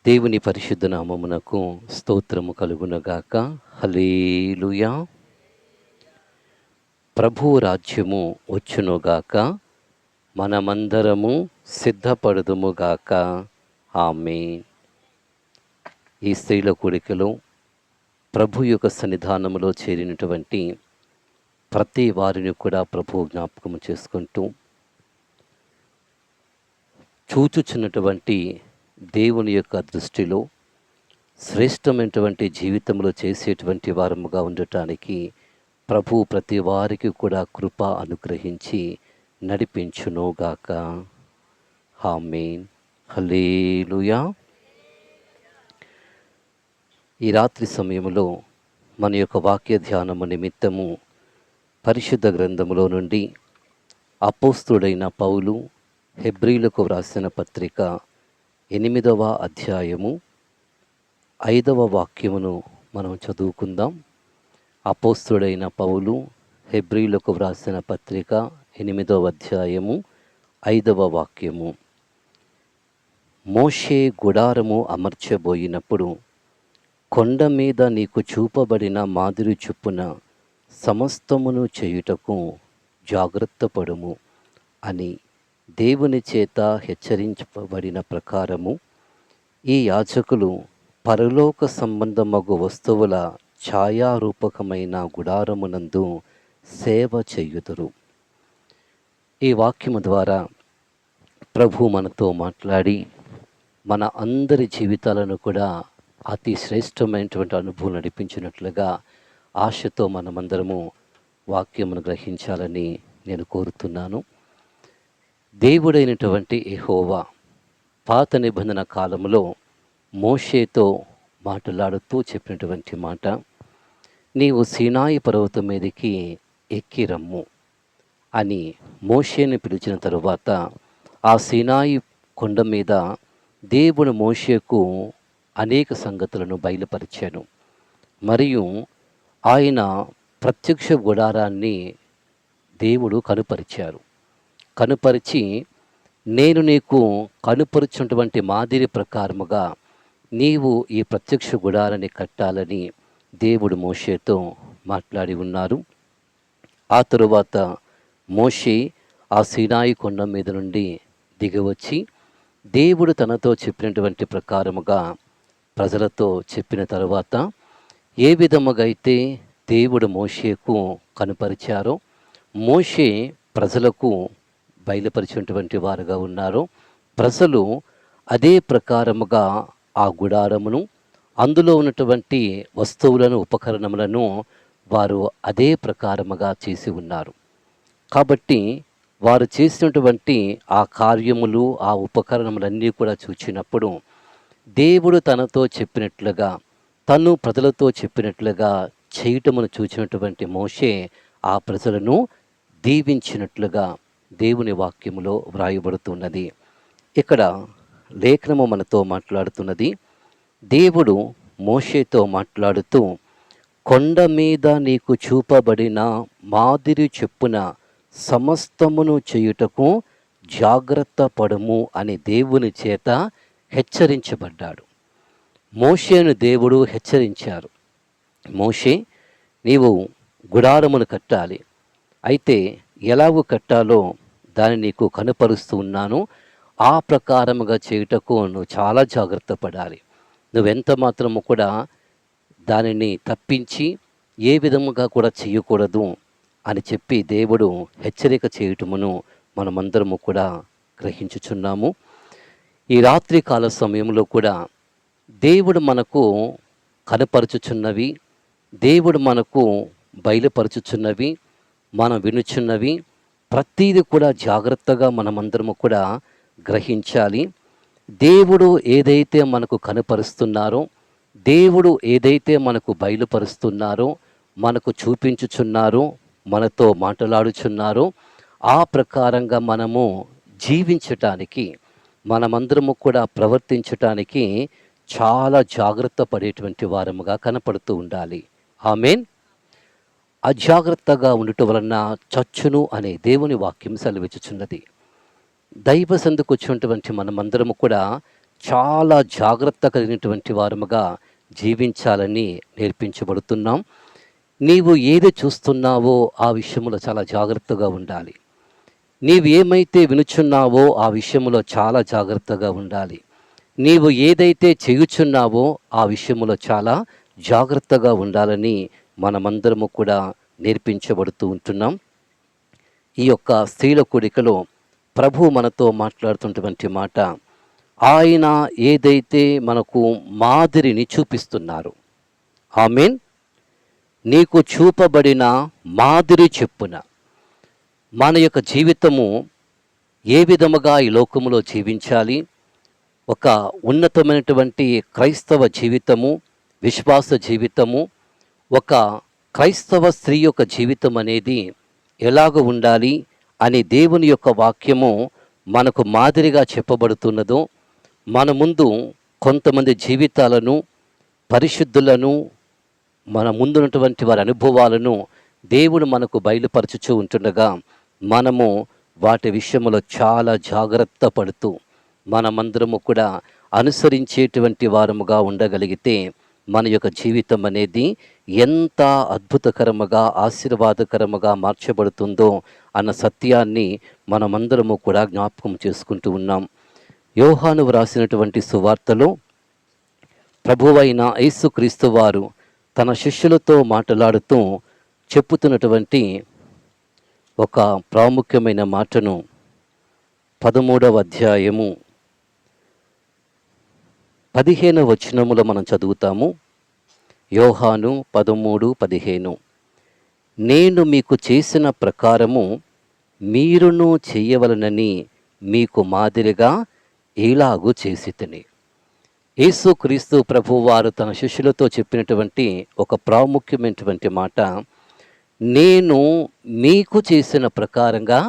దేవుని పరిశుద్ధ నామమునకు స్తోత్రము కలుగునగాక. హల్లెలూయా. ప్రభువు రాజ్యము వచ్చునుగాక. మనమందరము సిద్ధపడుదుముగాక. ఆమేన్. ఈ స్త్రీల కూడికలో ప్రభు యొక్క సన్నిధానములో చేరినటువంటి ప్రతి వారిని కూడా ప్రభువు జ్ఞాపకము చేసుకుంటూ చూచుచున్నటువంటి దేవుని యొక్క దృష్టిలో శ్రేష్టమైనటువంటి జీవితంలో చేసేటువంటి వారముగా ఉండటానికి ప్రభు ప్రతి వారికి కూడా కృప అనుగ్రహించి నడిపించునుగాక. ఆమేన్. హల్లెలూయా. ఈ రాత్రి సమయంలో మన యొక్క వాక్య ధ్యానము నిమిత్తము పరిశుద్ధ గ్రంథములో నుండి అపోస్తుడైన పౌలు హెబ్రీలకు వ్రాసిన పత్రిక 8వ అధ్యాయము 5వ వాక్యమును మనం చదువుకుందాం. అపోస్తుడైన పౌలు హెబ్రీలకు వ్రాసిన పత్రిక 8వ అధ్యాయము 5వ వాక్యము. మోషే గుడారము అమర్చబోయినప్పుడు కొండ మీద నీకు చూపబడిన మాదిరి చొప్పున సమస్తమును చేయుటకు జాగ్రత్త పడుము అని దేవుని చేత హెచ్చరించబడిన ప్రకారము ఈ యాజకులు పరలోక సంబంధమగు వస్తువుల ఛాయారూపకమైన గుడారమునందు సేవ చేయుదురు. ఈ వాక్యము ద్వారా ప్రభు మనతో మాట్లాడి మన అందరి జీవితాలను కూడా అతి శ్రేష్టమైనటువంటి అనుభవం నడిపించినట్లుగా ఆశతో మనమందరము వాక్యమును గ్రహించాలని నేను కోరుతున్నాను. దేవుడైనటువంటి యెహోవా పాత నిబంధన కాలంలో మోషేతో మాట్లాడుతూ చెప్పినటువంటి మాట, నీవు సీనాయి పర్వతం మీదకి ఎక్కి రమ్ము అని మోషేని పిలిచిన తరువాత ఆ సీనాయి కొండ మీద దేవుడు మోషేకు అనేక సంగతులను బయలుపరిచాను. మరియు ఆయన ప్రత్యక్ష గుడారాన్ని దేవుడు కనుపరిచి నేను నీకు కనుపరుచున్నటువంటి మాదిరి ప్రకారముగా నీవు ఈ ప్రత్యక్ష గుడారాన్ని కట్టాలని దేవుడు మోషేతో మాట్లాడి ఉన్నారు. ఆ తరువాత మోషే ఆ సీనాయి కొండ మీద నుండి దిగివచ్చి దేవుడు తనతో చెప్పినటువంటి ప్రకారముగా ప్రజలతో చెప్పిన తరువాత ఏ విధముగా అయితే దేవుడు మోషేకు కనుపరిచారో మోషే ప్రజలకు బయలుపరిచినటువంటి వారుగా ఉన్నారు. ప్రజలు అదే ప్రకారముగా ఆ గుడారమును అందులో ఉన్నటువంటి వస్తువులను ఉపకరణములను వారు అదే ప్రకారముగా చేసి ఉన్నారు. కాబట్టి వారు చేసినటువంటి ఆ కార్యములు ఆ ఉపకరణములన్నీ కూడా చూచినప్పుడు దేవుడు తనతో చెప్పినట్లుగా తను ప్రజలతో చెప్పినట్లుగా చేయటమును చూచినటువంటి మోషే ఆ ప్రజలను దీవించినట్లుగా దేవుని వాక్యములో వ్రాయబడుతున్నది. ఇక్కడ లేఖనము మనతో మాట్లాడుతున్నది. దేవుడు మోషేతో మాట్లాడుతూ కొండ మీద నీకు చూపబడిన మాదిరి చొప్పున సమస్తమును చేయుటకు జాగ్రత్త పడము అని దేవుని చేత హెచ్చరించబడ్డాడు. మోషేను దేవుడు హెచ్చరించారు, మోషే నీవు గుడారమును కట్టాలి, అయితే ఎలాగూ కట్టాలో దాన్ని నీకు కనుపరుస్తూ ఉన్నాను, ఆ ప్రకారముగా చేయుటకు నువ్వు చాలా జాగ్రత్త పడాలి, నువ్వెంత మాత్రము కూడా దానిని తప్పించి ఏ విధముగా కూడా చేయకూడదు అని చెప్పి దేవుడు హెచ్చరిక చేయటమును మనమందరము కూడా గ్రహించుచున్నాము. ఈ రాత్రి కాల సమయంలో కూడా దేవుడు మనకు కనపరుచుచున్నవి, దేవుడు మనకు బయలుపరుచుచున్నవి, మనం వినుచున్నవి ప్రతీది కూడా జాగ్రత్తగా మనమందరము కూడా గ్రహించాలి. దేవుడు ఏదైతే మనకు కనపరుస్తున్నారో, దేవుడు ఏదైతే మనకు బయలుపరుస్తున్నారో, మనకు చూపించుచున్నారో, మనతో మాట్లాడుచున్నారో ఆ ప్రకారంగా మనము జీవించటానికి, మనమందరము కూడా ప్రవర్తించటానికి చాలా జాగ్రత్త పడేటువంటి వారముగా కనపడుతూ ఉండాలి. ఆమేన్. అజాగ్రత్తగా ఉండటం వలన చచ్చును అనే దేవుని వాక్యం సెలవిచ్చుచున్నది. దైవ సందుకు వచ్చినటువంటి మనమందరము కూడా చాలా జాగ్రత్త కలిగినటువంటి వారముగా జీవించాలని నేర్పించబడుతున్నాం. నీవు ఏది చూస్తున్నావో ఆ విషయంలో చాలా జాగ్రత్తగా ఉండాలి. నీవు ఏమైతే వినుచున్నావో ఆ విషయంలో చాలా జాగ్రత్తగా ఉండాలి. నీవు ఏదైతే చేయుచున్నావో ఆ విషయంలో చాలా జాగ్రత్తగా ఉండాలని మనమందరము కూడా నేర్పించబడుతూ ఉంటున్నాం. ఈ యొక్క స్త్రీల కూడికలో ప్రభు మనతో మాట్లాడుతున్నటువంటి మాట, ఆయన ఏదైతే మనకు మాదిరిని చూపిస్తున్నారు. ఆమేన్. నీకు చూపబడిన మాదిరి చెప్పున మన యొక్క జీవితము ఏ విధముగా ఈ లోకములో జీవించాలి, ఒక ఉన్నతమైనటువంటి క్రైస్తవ జీవితము, విశ్వాస జీవితము, ఒక క్రైస్తవ స్త్రీ యొక్క జీవితం అనేది ఎలాగ ఉండాలి అని దేవుని యొక్క వాక్యము మనకు మాదిరిగా చెప్పబడుతున్నదో, మన ముందు కొంతమంది జీవితాలను, పరిశుద్ధులను, మన ముందున్నటువంటి వారి అనుభవాలను దేవుడు మనకు బయలుపరచుచూ ఉంటుండగా మనము వాటి విషయంలో చాలా జాగ్రత్త పడుతూ మనమందరము కూడా అనుసరించేటువంటి వారముగా ఉండగలిగితే మన యొక్క జీవితం అనేది ఎంత అద్భుతకరముగా, ఆశీర్వాదకరముగా మార్చబడుతుందో అన్న సత్యాన్ని మనమందరము కూడా జ్ఞాపకం చేసుకుంటూ ఉన్నాం. యోహాను వ్రాసినటువంటి సువార్తలో ప్రభువైన యేసుక్రీస్తు వారు తన శిష్యులతో మాట్లాడుతూ చెప్పుతున్నటువంటి ఒక ప్రాముఖ్యమైన మాటను 13వ అధ్యాయము 15వ వచనములో మనం చదువుతాము. యోహాను 13:15. నేను మీకు చేసిన ప్రకారము మీరును చేయవలనని మీకు మాదిరిగా ఇలాగు చేసితిని. యేసుక్రీస్తు ప్రభువారు తన శిష్యులతో చెప్పినటువంటి ఒక ప్రాముఖ్యమైనటువంటి మాట, నేను మీకు చేసిన ప్రకారంగా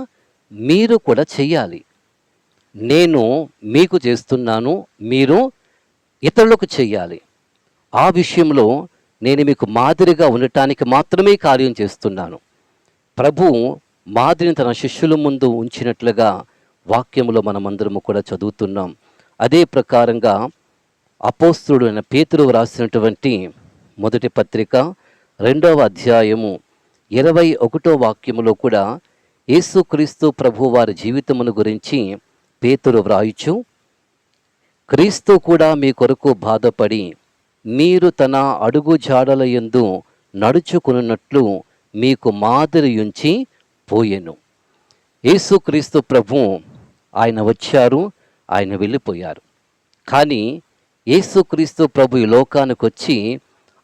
మీరు కూడా చెయ్యాలి. నేను మీకు చేస్తున్నాను, మీరు ఇతరులకు చెయ్యాలి. ఆ విషయంలో నేను మీకు మాదిరిగా ఉండటానికి మాత్రమే కార్యం చేస్తున్నాను. ప్రభు మాదిరిని తన శిష్యుల ముందు ఉంచినట్లుగా వాక్యములో మనమందరము కూడా చదువుతున్నాం. అదే ప్రకారంగా అపోస్తలుడు అయిన పేతురు రాసినటువంటి మొదటి పత్రిక 2వ అధ్యాయము 21వ వాక్యములో కూడా యేసుక్రీస్తు ప్రభు వారి జీవితమును గురించి పేతురు వ్రాయుచు, క్రీస్తు కూడా మీ కొరకు బాధపడి మీరు తన అడుగు జాడల యందు నడుచుకున్నట్లు మీకు మాదిరియుంచి పోయెను. యేసుక్రీస్తు ప్రభు ఆయన వచ్చారు, ఆయన వెళ్ళిపోయారు. కానీ యేసుక్రీస్తు ప్రభు ఈ లోకానికి వచ్చి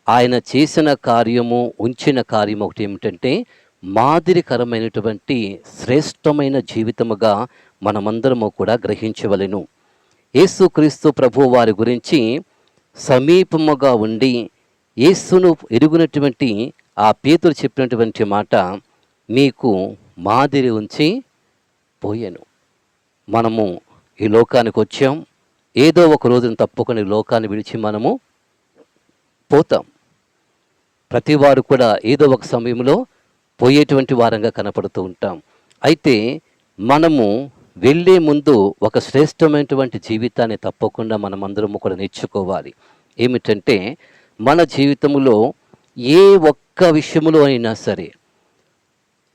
ఆయన చేసిన కార్యము, ఉంచిన కార్యము ఒకటి ఏమిటంటే మాదిరికరమైనటువంటి శ్రేష్టమైన జీవితముగా మనమందరము కూడా గ్రహించవలెను. యేసుక్రీస్తు ప్రభు వారి గురించి సమీపముగా ఉండి యేసును ఎరుగునటువంటి ఆ పేతురు చెప్పినటువంటి మాట, మీకు మాదిరి ఉంచి పోయాను. మనము ఈ లోకానికి వచ్చాం, ఏదో ఒక రోజున తప్పకుండా ఈ లోకాన్ని విడిచి మనము పోతాం. ప్రతివారు కూడా ఏదో ఒక సమయంలో పోయేటువంటి వారంగా కనపడుతూ ఉంటాం. అయితే మనము వెళ్ళే ముందు ఒక శ్రేష్టమైనటువంటి జీవితాన్ని తప్పకుండా మనమందరము కూడా నేర్చుకోవాలి. ఏమిటంటే మన జీవితంలో ఏ ఒక్క విషయములో అయినా సరే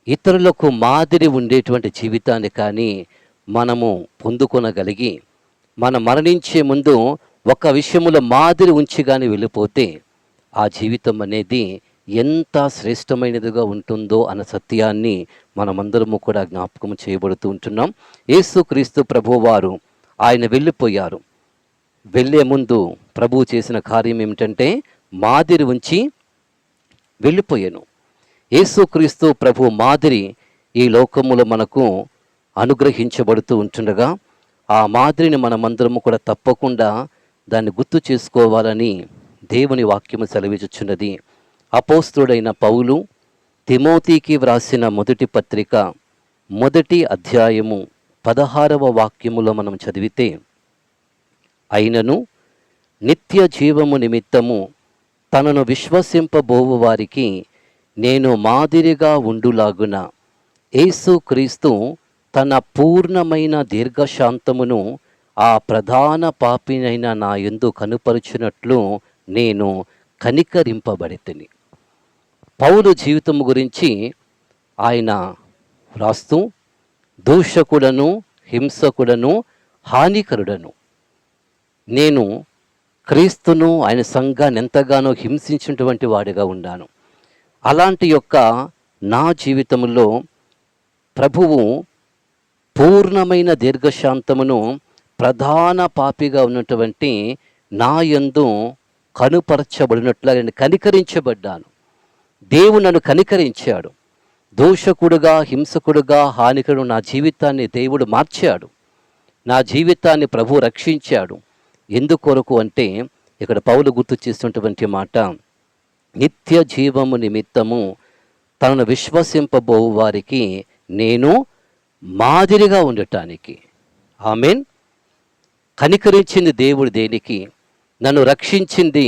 ఇతరులకు మాదిరి ఉండేటువంటి జీవితాన్ని కానీ మనము పొందుకొనగలిగి మనం మరణించే ముందు ఒక విషయములో మాదిరి ఉంచి కానీ వెళ్ళిపోతే ఆ జీవితం అనేది ఎంత శ్రేష్టమైనదిగా ఉంటుందో అన్న సత్యాన్ని మనమందరము కూడా జ్ఞాపకం చేయబడుతూ ఉంటున్నాం. యేసుక్రీస్తు ప్రభువారు ఆయన వెళ్ళిపోయారు. వెళ్ళే ముందు ప్రభువు చేసిన కార్యం ఏమిటంటే మాదిరి ఉంచి వెళ్ళిపోయాను. యేసుక్రీస్తు ప్రభు మాదిరి ఈ లోకములో మనకు అనుగ్రహించబడుతూ ఉంటుండగా ఆ మాదిరిని మనమందరము కూడా తప్పకుండా దాన్ని గుర్తు చేసుకోవాలని దేవుని వాక్యము సెలవిచ్చుచున్నది. అపోస్తలుడైన పౌలు తిమోతికి వ్రాసిన మొదటి పత్రిక 1వ అధ్యాయము 16వ వాక్యములో మనం చదివితే, అయినను నిత్య జీవము నిమిత్తము తనను విశ్వసింపబోవు వారికి నేను మాదిరిగా ఉండులాగున యేసుక్రీస్తు తన పూర్ణమైన దీర్ఘశాంతమును ఆ ప్రధాన పాపినైన నా యందు కనుపరుచినట్లు నేను కనికరింపబడితిని. పౌలు జీవితం గురించి ఆయన రాస్తూ దూషకుడను, హింసకుడను, హానికరుడను, నేను క్రీస్తును ఆయన సంఘాన్ని ఎంతగానో హింసించినటువంటి వాడిగా ఉన్నాను. అలాంటి యొక్క నా జీవితంలో ప్రభువు పూర్ణమైన దీర్ఘశాంతమును ప్రధాన పాపిగా ఉన్నటువంటి నా యందు కనుపరచబడినట్లుగా నేను కనికరించబడ్డాను. దేవుడు నన్ను కనికరించాడు. దోషకుడుగా, హింసకుడుగా, హానికుడు నా జీవితాన్ని దేవుడు మార్చాడు. నా జీవితాన్ని ప్రభు రక్షించాడు. ఎందుకొరకు అంటే ఇక్కడ పౌలు గుర్తు చేస్తున్నటువంటి మాట, నిత్య జీవము నిమిత్తము తనను విశ్వసింపబోవు వారికి నేను మాదిరిగా ఉండటానికి. ఆమేన్. కనికరించింది దేవుడు దేనికి, నన్ను రక్షించింది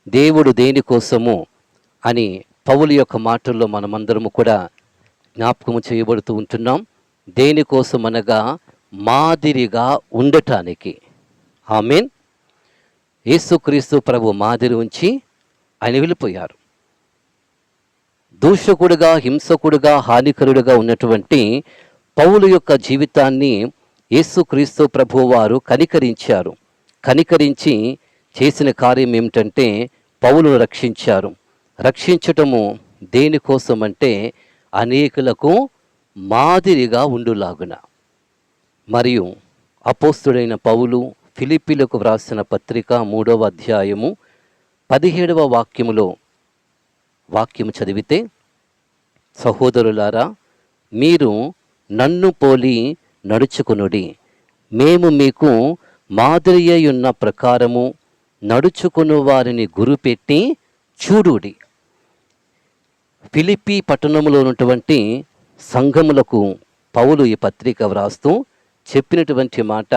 దేవుడు దేనికోసము అని పౌలు యొక్క మాటల్లో మనమందరము కూడా జ్ఞాపకము చేయబడుతూ ఉంటున్నాం. దేనికోసం అనగా మాదిరిగా ఉండటానికి. ఆమేన్. యేసుక్రీస్తు ప్రభు మాదిరి ఉంచి ఆయన వెళ్ళిపోయారు. దూషకుడుగా, హింసకుడుగా, హానికరుడుగా ఉన్నటువంటి పౌలు యొక్క జీవితాన్ని యేసుక్రీస్తు ప్రభు వారు కనికరించారు. కనికరించి చేసిన కార్యం ఏమిటంటే పౌలును రక్షించారు. రక్షించటము దేనికోసం అంటే అనేకులకు మాదిరిగా ఉండులాగున. మరియు అపోస్తుడైన పౌలు ఫిలిప్పీలకు వ్రాసిన పత్రిక 3వ అధ్యాయము 17వ వాక్యములో వాక్యము చదివితే, సహోదరులారా, మీరు నన్ను పోలి నడుచుకునుడి, మేము మీకు మాదిరి ఉన్న ప్రకారము నడుచుకుని వారిని గురిపెట్టి చూడుడి. ఫిలిప్పీ పట్టణంలో ఉన్నటువంటి సంఘములకు పౌలు ఈ పత్రిక వ్రాస్తూ చెప్పినటువంటి మాట,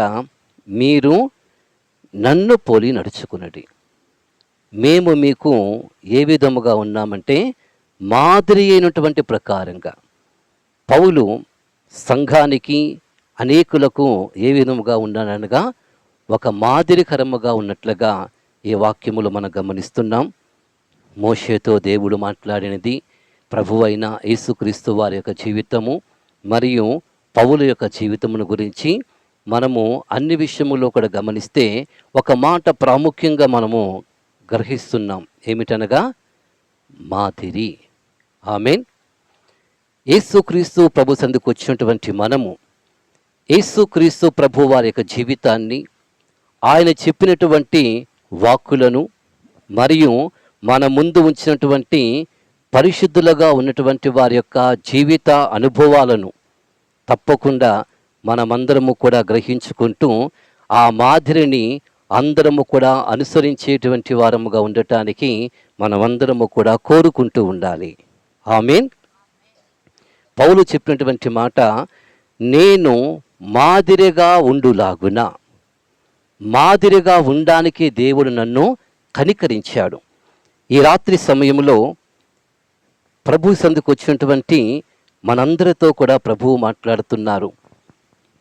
మీరు నన్ను పోలి నడుచుకునడి. మేము మీకు ఏ విధముగా ఉన్నామంటే మాదిరి అయినటువంటి ప్రకారంగా. పౌలు సంఘానికి, అనేకులకు ఏ విధముగా ఉన్నాననగా ఒక మాదిరికరముగా ఉన్నట్లుగా ఈ వాక్యములు మనం గమనిస్తున్నాం. మోషేతో దేవుడు మాట్లాడినది, ప్రభువైన యేసుక్రీస్తు వారి యొక్క జీవితము మరియు పౌలు యొక్క జీవితమును గురించి మనము అన్ని విషయములో కూడా గమనిస్తే ఒక మాట ప్రాముఖ్యంగా మనము గ్రహిస్తున్నాం. ఏమిటనగా మాదిరి. ఆమేన్. యేసుక్రీస్తు ప్రభు సందుకు వచ్చినటువంటి మనము యేసుక్రీస్తు ప్రభు వారి యొక్క జీవితాన్ని, ఆయన చెప్పినటువంటి వాక్కులను మరియు మన ముందు ఉంచినటువంటి పరిశుద్ధులుగా ఉన్నటువంటి వారి యొక్క జీవిత అనుభవాలను తప్పకుండా మనమందరము కూడా గ్రహించుకుంటూ ఆ మాదిరిని అందరము కూడా అనుసరించేటువంటి వారముగా ఉండటానికి మనమందరము కూడా కోరుకుంటూ ఉండాలి. ఆమేన్. పౌలు చెప్పినటువంటి మాట, నేను మాదిరిగా ఉండులాగున. మాదిరిగా ఉండడానికి దేవుడు నన్ను కనికరించాడు. ఈ రాత్రి సమయంలో ప్రభు సందుకు వచ్చినటువంటి మనందరితో కూడా ప్రభువు మాట్లాడుతున్నారు.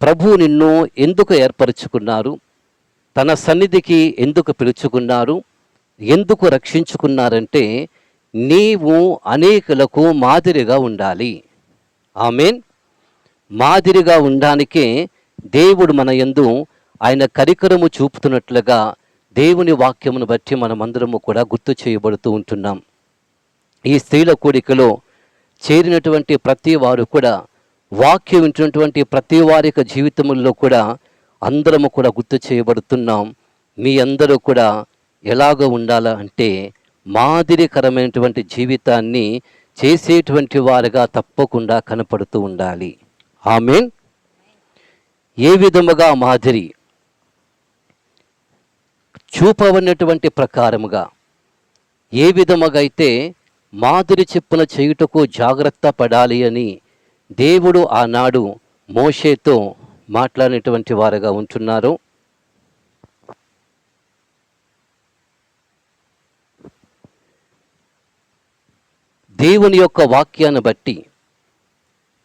ప్రభు నిన్ను ఎందుకు ఏర్పరచుకున్నారు, తన సన్నిధికి ఎందుకు పిలుచుకున్నారు, ఎందుకు రక్షించుకున్నారంటే నీవు అనేకులకు మాదిరిగా ఉండాలి. ఆమేన్. మాదిరిగా ఉండడానికే దేవుడు మన యందు ఆయన కనికరము చూపుతున్నట్లుగా దేవుని వాక్యమును బట్టి మనమందరము కూడా గుర్తు చేయబడుతూ ఉంటున్నాం. ఈ స్త్రీల కూడికలో చేరినటువంటి ప్రతి వారు కూడా, వాక్యం వింటున్నటువంటి ప్రతి వారి యొక్క జీవితముల్లో కూడా అందరము కూడా గుర్తు చేయబడుతున్నాం. మీ అందరూ కూడా ఎలాగ ఉండాలా అంటే మాదిరికరమైనటువంటి జీవితాన్ని చేసేటువంటి వారుగా తప్పకుండా కనపడుతూ ఉండాలి. ఆమేన్. ఏ విధముగా మాదిరి చూపవన్నటువంటి ప్రకారముగా, ఏ విధముగా అయితే మాదిరి చెప్పున చేయుటకు జాగ్రత్త పడాలి అని దేవుడు ఆనాడు మోషేతో మాట్లాడినటువంటి వారుగా ఉంటున్నారు. దేవుని యొక్క వాక్యాన్ని బట్టి,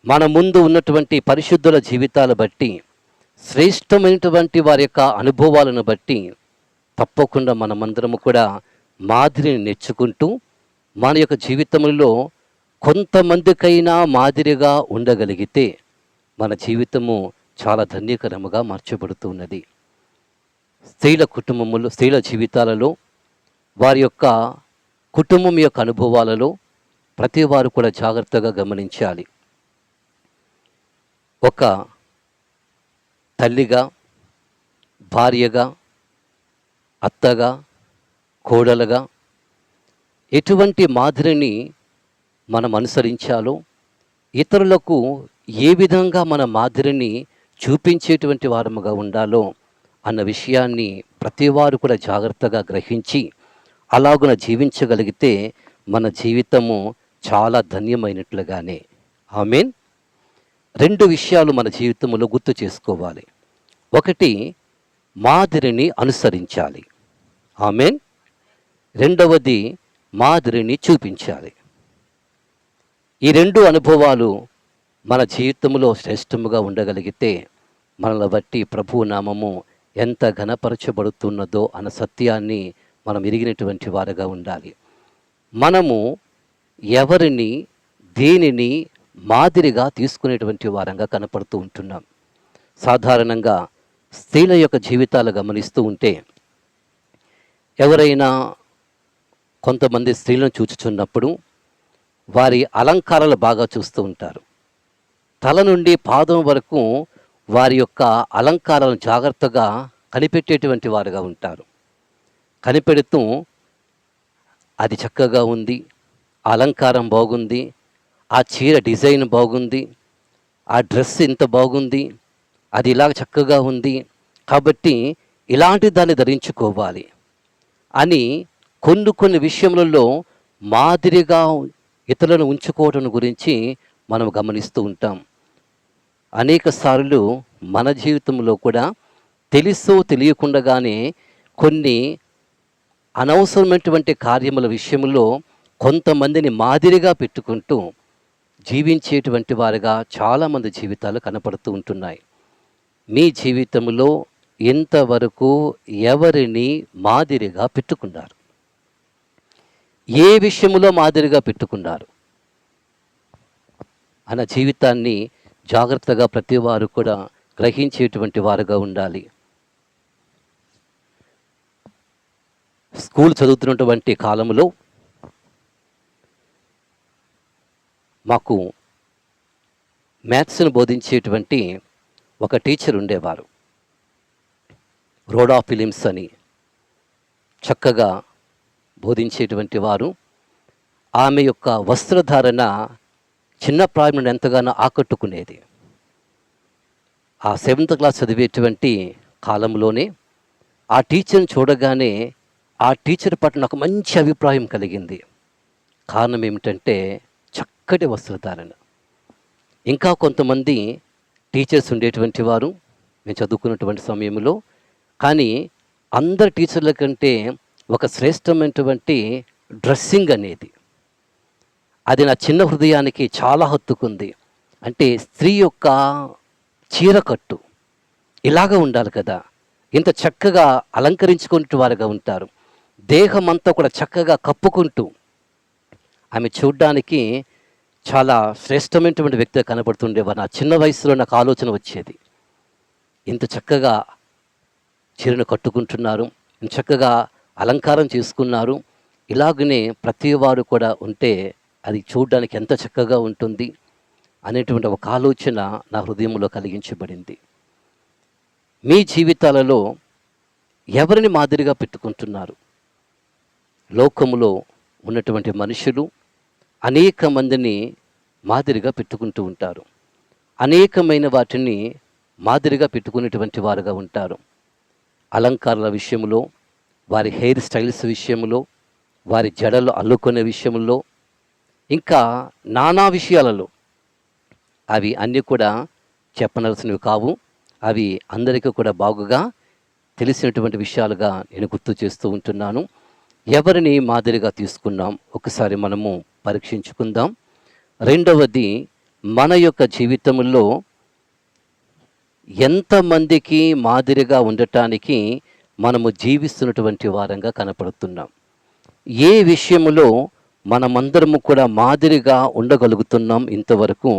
మన ముందు ఉన్నటువంటి పరిశుద్ధుల జీవితాల బట్టి, శ్రేష్టమైనటువంటి వారి యొక్క అనుభవాలను బట్టి తప్పకుండా మనమందరము కూడా మాదిరిని నేర్చుకుంటూ మన యొక్క జీవితంలో కొంతమందికైనా మాదిరిగా ఉండగలిగితే మన జీవితము చాలా ధన్యకరముగా మార్చబడుతున్నది. స్త్రీల జీవితాలలో, వారి యొక్క కుటుంబం యొక్క అనుభవాలలో ప్రతి వారు కూడా జాగ్రత్తగా గమనించాలి. ఒక తల్లిగా, భార్యగా, అత్తగా, కోడలుగా ఎటువంటి మాదిరిని మనం అనుసరించాలో, ఇతరులకు ఏ విధంగా మన మాదిరిని చూపించేటువంటి వారముగా ఉండాలో అన్న విషయాన్ని ప్రతివారు కూడా జాగ్రత్తగా గ్రహించి అలాగున జీవించగలిగితే మన జీవితము చాలా ధన్యమైనట్లుగానే. ఆమేన్. 2 విషయాలు మన జీవితంలో గుర్తు చేసుకోవాలి. ఒకటి, మాదిరిని అనుసరించాలి. ఆమేన్. రెండవది, మాదిరిని చూపించాలి. ఈ 2 అనుభవాలు మన జీవితంలో శ్రేష్టముగా ఉండగలిగితే మనల్ని బట్టి ప్రభువు నామము ఎంత ఘనపరచబడుతున్నదో అన్న సత్యాన్ని మనం ఎరిగినటువంటి వారుగా ఉండాలి. మనము ఎవరిని, దేనిని మాదిరిగా తీసుకునేటువంటి వారంగా కనపడుతూ ఉంటున్నాం. సాధారణంగా స్త్రీల యొక్క జీవితాలు గమనిస్తూ ఉంటే, ఎవరైనా కొంతమంది స్త్రీలను చూచుచున్నప్పుడు వారి అలంకారాలు బాగా చూస్తూ ఉంటారు. తల నుండి పాదం వరకు వారి యొక్క అలంకారాలను జాగ్రత్తగా కనిపెట్టేటువంటి వారుగా ఉంటారు. కనిపెడుతూ అది చక్కగా ఉంది, ఆ అలంకారం బాగుంది, ఆ చీర డిజైన్ బాగుంది, ఆ డ్రెస్ ఇంత బాగుంది, అది ఇలా చక్కగా ఉంది, కాబట్టి ఇలాంటి దాన్ని ధరించుకోవాలి అని కొన్ని విషయములలో మాదిరిగా ఇతరులను ఉంచుకోవడం గురించి మనం గమనిస్తూ ఉంటాం. అనేక సార్లు మన జీవితంలో కూడా తెలుసో తెలియకుండానే కొన్ని అనవసరమైనటువంటి కార్యముల విషయంలో కొంతమందిని మాదిరిగా పెట్టుకుంటూ జీవించేటువంటి వారుగా చాలామంది జీవితాలు కనపడుతూ ఉంటున్నాయి. మీ జీవితంలో ఇంతవరకు ఎవరిని మాదిరిగా పెట్టుకున్నారు? ఏ విషయంలో మాదిరిగా పెట్టుకున్నారు అన్న జీవితాన్ని జాగ్రత్తగా ప్రతి వారు కూడా గ్రహించేటువంటి వారుగా ఉండాలి. స్కూల్ చదువుతున్నటువంటి కాలంలో మాకు మ్యాథ్స్ను బోధించేటువంటి ఒక టీచర్ ఉండేవారు. రోడ్ ఆఫ్ ఫిలిమ్స్ అని చక్కగా బోధించేటువంటి వారు. ఆమె యొక్క వస్త్రధారణ చిన్న ప్రాయం నుండి ఎంతగానో ఆకట్టుకునేది. ఆ 7th క్లాస్ చదివేటువంటి కాలంలోనే ఆ టీచర్ని చూడగానే ఆ టీచర్ పట్ల నాకు మంచి అభిప్రాయం కలిగింది. కారణం ఏమిటంటే చక్కటి వస్త్రధారణ. ఇంకా కొంతమంది టీచర్స్ ఉండేటువంటి వారు మేము చదువుకున్నటువంటి సమయంలో, కానీ అందరు టీచర్ల కంటే ఒక శ్రేష్టమైనటువంటి డ్రెస్సింగ్ అనేది, అది నా చిన్న హృదయానికి చాలా హత్తుకుంది. అంటే స్త్రీ యొక్క చీరకట్టు ఇలాగ ఉండాలి కదా, ఇంత చక్కగా అలంకరించుకునే వారుగా ఉంటారు. దేహం అంతా కూడా చక్కగా కప్పుకుంటూ ఆమె చూడ్డానికి చాలా శ్రేష్టమైనటువంటి వ్యక్తిగా కనబడుతుండేవారు. నా చిన్న వయసులో నాకు ఆలోచన వచ్చేది, ఇంత చక్కగా చీరను కట్టుకుంటున్నారు, ఇంత చక్కగా అలంకారం చేసుకున్నారు, ఇలాగనే ప్రతి వారు కూడా ఉంటే అది చూడడానికి ఎంత చక్కగా ఉంటుంది అనేటువంటి ఒక ఆలోచన నా హృదయంలో కలిగించబడింది. మీ జీవితాలలో ఎవరిని మాదిరిగా పెట్టుకుంటున్నారు? లోకములో ఉన్నటువంటి మనుషులు అనేక మందిని మాదిరిగా పెట్టుకుంటూ ఉంటారు. అనేకమైన వాటిని మాదిరిగా పెట్టుకునేటువంటి వారుగా ఉంటారు. అలంకారాల విషయంలో, వారి హెయిర్ స్టైల్స్ విషయంలో, వారి జడలు అల్లుకునే విషయంలో, ఇంకా నానా విషయాలలో అవి అన్నీ కూడా చెప్పనలసినవి కావు. అవి అందరికీ కూడా బాగుగా తెలిసినటువంటి విషయాలుగా నేను గుర్తు చేస్తూ ఉంటున్నాను. ఎవరిని మాదిరిగా తీసుకున్నాం ఒకసారి మనము పరీక్షించుకుందాం. రెండవది, మన యొక్క జీవితంలో ఎంతమందికి మాదిరిగా ఉండటానికి మనము జీవిస్తున్నటువంటి వారంగా కనపడుతున్నాం? ఏ విషయములో మనమందరము కూడా మాదిరిగా ఉండగలుగుతున్నాం ఇంతవరకు?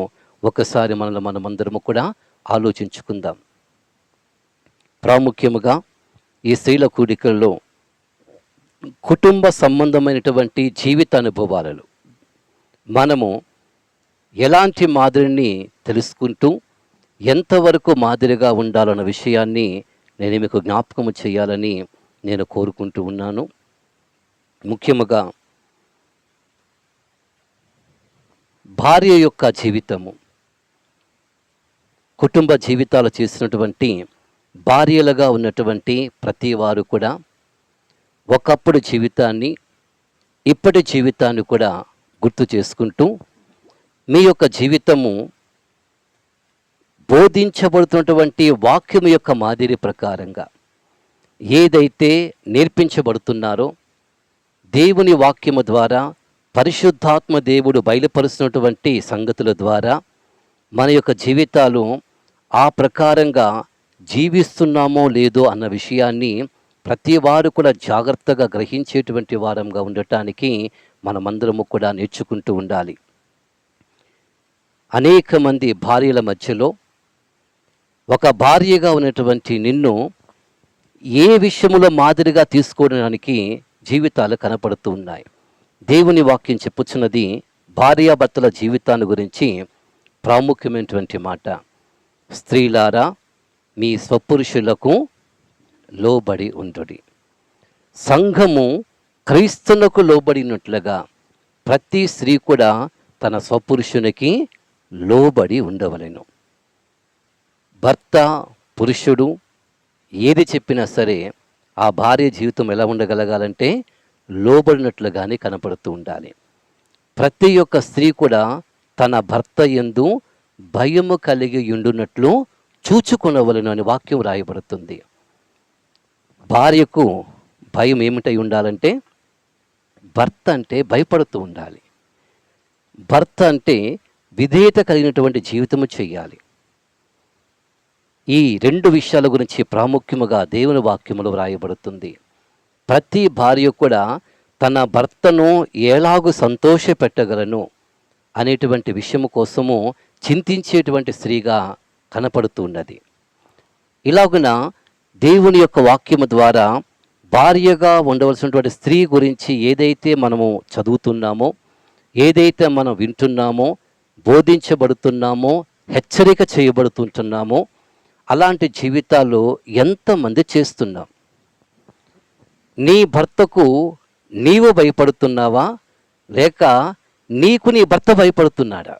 ఒకసారి మనమందరము కూడా ఆలోచించుకుందాం. ప్రాముఖ్యముగా ఈ స్త్రీల కూడికల్లో కుటుంబ సంబంధమైనటువంటి జీవిత అనుభవాలలో మనము ఎలాంటి మాదిరిని తెలుసుకుంటూ ఎంతవరకు మాదిరిగా ఉండాలన్న విషయాన్ని నేను మీకు జ్ఞాపకము చేయాలని నేను కోరుకుంటూ ఉన్నాను. ముఖ్యముగా భార్య యొక్క జీవితము, కుటుంబ జీవితాలు చేసినటువంటి భార్యలుగా ఉన్నటువంటి ప్రతి వారు కూడా ఒకప్పుడు జీవితాన్ని, ఇప్పటి జీవితాన్ని కూడా గుర్తు చేసుకుంటూ మీ యొక్క జీవితము బోధించబడుతున్నటువంటి వాక్యం యొక్క మాదిరి ప్రకారంగా ఏదైతే నేర్పించబడుతున్నారో, దేవుని వాక్యము ద్వారా పరిశుద్ధాత్మ దేవుడు బయలుపరుస్తున్నటువంటి సంగతుల ద్వారా మన యొక్క జీవితాలు ఆ ప్రకారంగా జీవిస్తున్నామో లేదో అన్న విషయాన్ని ప్రతి వారు కూడా జాగ్రత్తగా గ్రహించేటువంటి వారంగా ఉండటానికి మనమందరము కూడా నేర్చుకుంటూ ఉండాలి. అనేక మంది భార్యల మధ్యలో ఒక భార్యగా ఉన్నటువంటి నిన్ను ఏ విషయంలో మాదిరిగా తీసుకోవడానికి జీవితాలు కనపడుతూ ఉన్నాయి. దేవుని వాక్యం చెప్పుచున్నది భార్యాభర్తల జీవితాన్ని గురించి ప్రాముఖ్యమైనటువంటి మాట. స్త్రీలారా, మీ స్వపురుషులకు లోబడి ఉండుడి. సంఘము క్రీస్తునకు లోబడినట్లుగా ప్రతి స్త్రీ కూడా తన స్వపురుషునికి లోబడి ఉండవలెను. భర్త, పురుషుడు ఏది చెప్పినా సరే ఆ భార్య జీవితం ఎలా ఉండగలగాలంటే లోబడినట్లుగానే కనపడుతూ ఉండాలి. ప్రతి ఒక్క స్త్రీ కూడా తన భర్త యందు భయము కలిగి ఉండునట్లు చూచుకొనవలెను అని వాక్యం రాయబడుతుంది. భార్యకు భయం ఏమిటై ఉండాలంటే భర్త అంటే భయపడుతూ ఉండాలి. భర్త అంటే విధేయత కలిగినటువంటి జీవితము చేయాలి. ఈ రెండు విషయాల గురించి ప్రాముఖ్యముగా దేవుని వాక్యములో వ్రాయబడుతుంది. ప్రతి భార్య కూడా తన భర్తను ఎలాగూ సంతోషపెట్టగలను అనేటువంటి విషయము కోసము చింతించేటువంటి స్త్రీగా కనపడుతూ ఉన్నది. ఇలాగున దేవుని యొక్క వాక్యము ద్వారా భార్యగా ఉండవలసినటువంటి స్త్రీ గురించి ఏదైతే మనము చదువుతున్నామో, ఏదైతే మనం వింటున్నామో, బోధించబడుతున్నామో, హెచ్చరిక చేయబడుతుంటున్నామో అలాంటి జీవితాలు ఎంతమంది చేస్తున్నాం? నీ భర్తకు నీవు భయపడుతున్నావా, లేక నీకు నీ భర్త భయపడుతున్నాడా?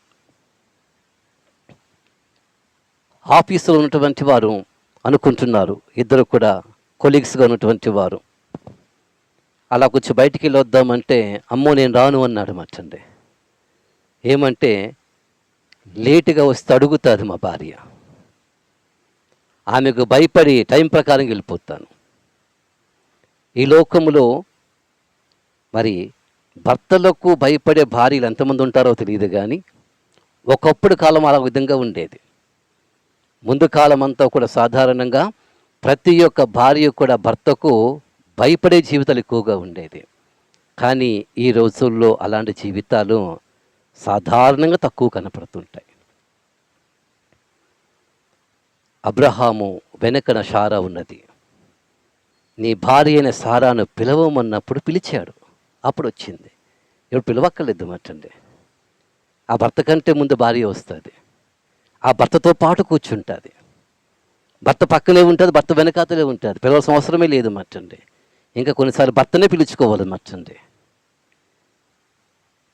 ఆఫీసులో ఉన్నటువంటి వారు అనుకుంటున్నారు, ఇద్దరు కూడా కొలీగ్స్గా ఉన్నటువంటి వారు, అలా కొంచెం బయటికి వెళ్ళి వద్దామంటే అమ్మో నేను రాను అన్నాడు మచ్చండి. ఏమంటే లేటుగా వస్తే అడుగుతుంది మా భార్య, ఆమెకు భయపడి టైం ప్రకారం వెళ్ళిపోతాను. ఈ లోకములో మరి భర్తలకు భయపడే భార్యలు ఎంతమంది ఉంటారో తెలియదు, కానీ ఒకప్పుడు కాలం అలా విధంగా ఉండేది. ముందు కాలం అంతా కూడా సాధారణంగా ప్రతి ఒక్క భార్య కూడా భర్తకు భయపడే జీవితాలు ఎక్కువగా ఉండేది. కానీ ఈ రోజుల్లో అలాంటి జీవితాలు సాధారణంగా తక్కువ కనపడుతుంటాయి. అబ్రహాము వెనకన శారా ఉన్నది. నీ భార్య అయిన శారాను పిలవమన్నప్పుడు పిలిచాడు, అప్పుడు వచ్చింది. ఇప్పుడు పిలవక్కర్లేదు మటండి, ఆ భర్త కంటే ముందు భార్య వస్తుంది, ఆ భర్తతో పాటు కూర్చుంటుంది, భర్త పక్కనే ఉంటుంది, భర్త వెనకాతలే ఉంటుంది, పిలవాల్సిన అవసరమే లేదు మటండి. ఇంకా కొన్నిసార్లు భర్తనే పిలుచుకోవాలి మటండి.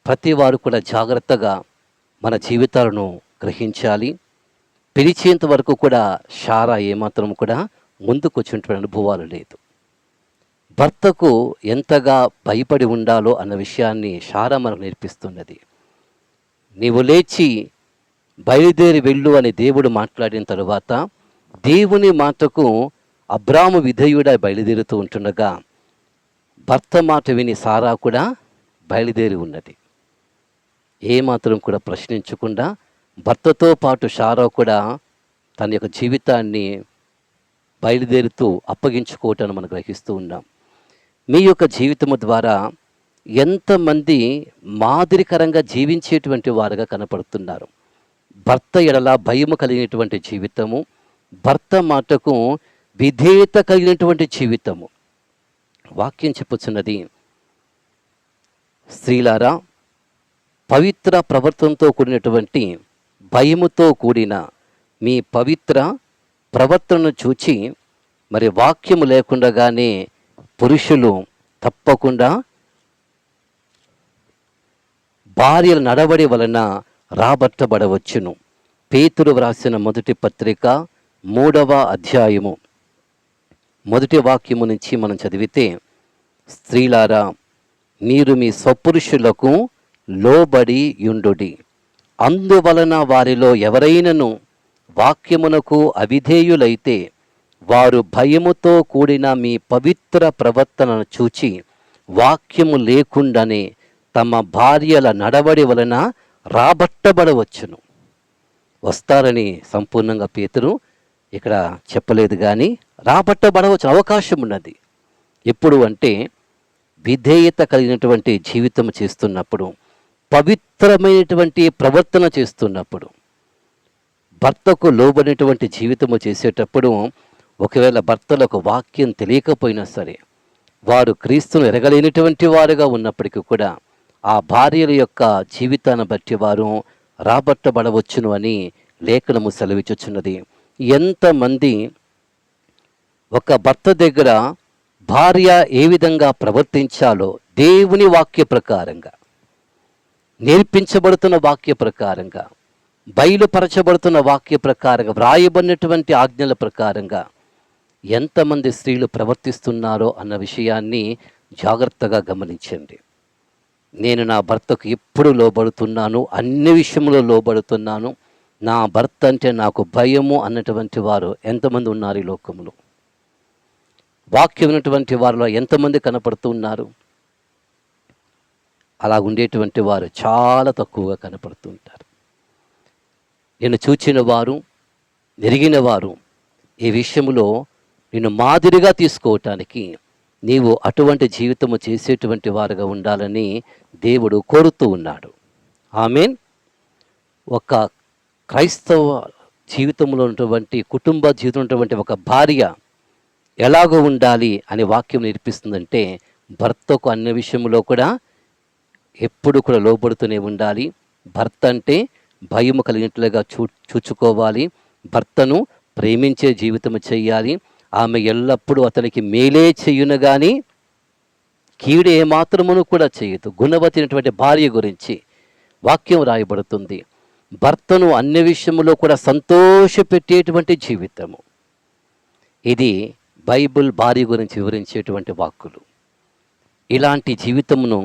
ప్రతి వారు కూడా జాగ్రత్తగా మన జీవితాలను గ్రహించాలి. పిలిచేంత వరకు కూడా శారా ఏమాత్రం కూడా ముందుకు వచ్చినటువంటి అనుభవాలు లేదు. భర్తకు ఎంతగా భయపడి ఉండాలో అన్న విషయాన్ని శారా మనకు నేర్పిస్తున్నది. నీవు లేచి బయలుదేరి వెళ్ళు అని దేవుడు మాట్లాడిన తరువాత దేవుని మాటకు అబ్రాము విధేయుడై బయలుదేరుతూ ఉంటుండగా భర్త మాట విని శారా కూడా బయలుదేరి ఉన్నది. ఏమాత్రం కూడా ప్రశ్నించకుండా భర్తతో పాటు శారా కూడా తన యొక్క జీవితాన్ని బయలుదేరుతూ అప్పగించుకోవటాన్ని మనం గ్రహిస్తూ ఉన్నాం. మీ యొక్క జీవితము ద్వారా ఎంతమంది మాదిరికరంగా జీవించేటువంటి వారుగా కనపడుతున్నారు. భర్త ఎడల భయము కలిగినటువంటి జీవితము, భర్త మాటకు విధేయత కలిగినటువంటి జీవితము. వాక్యం చెప్పుచున్నది, స్త్రీలారా పవిత్ర ప్రవర్తనతో కూడినటువంటి భయముతో కూడిన మీ పవిత్ర ప్రవర్తనను చూచి మరి వాక్యము లేకుండానే పురుషులు తప్పకుండా భార్యల నడవడి వలన రాబట్టబడవచ్చును. పేతురు వ్రాసిన మొదటి పత్రిక 3వ అధ్యాయము మొదటి వాక్యము నుంచి మనం చదివితే, స్త్రీలారా మీరు మీ స్వపురుషులకు లోబడి యుండుడి. అందువలన వారిలో ఎవరైనను వాక్యమునకు అవిధేయులైతే వారు భయముతో కూడిన మీ పవిత్ర ప్రవర్తనను చూచి వాక్యము లేకుండానే తమ భార్యల నడవడి వలన రాబట్టబడవచ్చును. వస్తారని సంపూర్ణంగా పేతురు ఇక్కడ చెప్పలేదు, కానీ రాబట్టబడవచ్చు, అవకాశం ఉన్నది. ఎప్పుడు అంటే విధేయత కలిగినటువంటి జీవితం చేస్తున్నప్పుడు, పవిత్రమైనటువంటి ప్రవర్తన చేస్తున్నప్పుడు, భర్తకు లోబడినటువంటి జీవితము చేసేటప్పుడు, ఒకవేళ భర్తలకు వాక్యం తెలియకపోయినా సరే, వారు క్రీస్తును ఎరగలేనటువంటి వారుగా ఉన్నప్పటికీ కూడా ఆ భార్యల యొక్క జీవితాన్ని బట్టి వారు రాబట్టబడవచ్చును అని లేఖనము సెలవిచ్చుచున్నది. ఎంతమంది ఒక భర్త దగ్గర భార్య ఏ విధంగా ప్రవర్తించాలో దేవుని వాక్య ప్రకారంగా, నేర్పించబడుతున్న వాక్య ప్రకారంగా, బయలుపరచబడుతున్న వాక్య ప్రకారంగా, వ్రాయబడినటువంటి ఆజ్ఞల ప్రకారంగా ఎంతమంది స్త్రీలు ప్రవర్తిస్తున్నారో అన్న విషయాన్ని జాగ్రత్తగా గమనించండి. నేను నా భర్తకు ఎప్పుడు లోబడుతున్నాను, అన్ని విషయంలో లోబడుతున్నాను, నా భర్త అంటే నాకు భయము అన్నటువంటి వారు ఎంతమంది ఉన్నారు ఈ లోకంలో? వాక్యం ఉన్నటువంటి వారిలో ఎంతమంది కనపడుతూ ఉన్నారు? అలా ఉండేటువంటి వారు చాలా తక్కువగా కనపడుతూ ఉంటారు. నేను చూచిన వారు, ఎరిగిన వారు ఈ విషయంలో నిన్ను మాదిరిగా తీసుకోవటానికి నీవు అటువంటి జీవితము చేసేటువంటి వారుగా ఉండాలని దేవుడు కోరుతూ ఉన్నాడు. ఆమేన్. ఒక క్రైస్తవ జీవితంలో ఉన్నటువంటి, కుటుంబ జీవితంలో ఉన్నటువంటి ఒక భార్య ఎలాగో ఉండాలి అనే వాక్యం నేర్పిస్తుందంటే, భర్తకు అన్ని విషయంలో కూడా ఎప్పుడు కూడా లోబడుతూనే ఉండాలి. భర్త అంటే భయము కలిగినట్లుగా చూచుకోవాలి. భర్తను ప్రేమించే జీవితము చేయాలి. ఆమె ఎల్లప్పుడూ అతనికి మేలే చెయ్యును కానీ కీడు ఏమాత్రమును కూడా చేయదు. గుణవతినటువంటి భార్య గురించి వాక్యం రాయబడుతుంది. భర్తను అన్ని విషయంలో కూడా సంతోషపెట్టేటువంటి జీవితము, ఇది బైబిల్ భార్య గురించి వివరించేటువంటి వాక్కులు. ఇలాంటి జీవితమును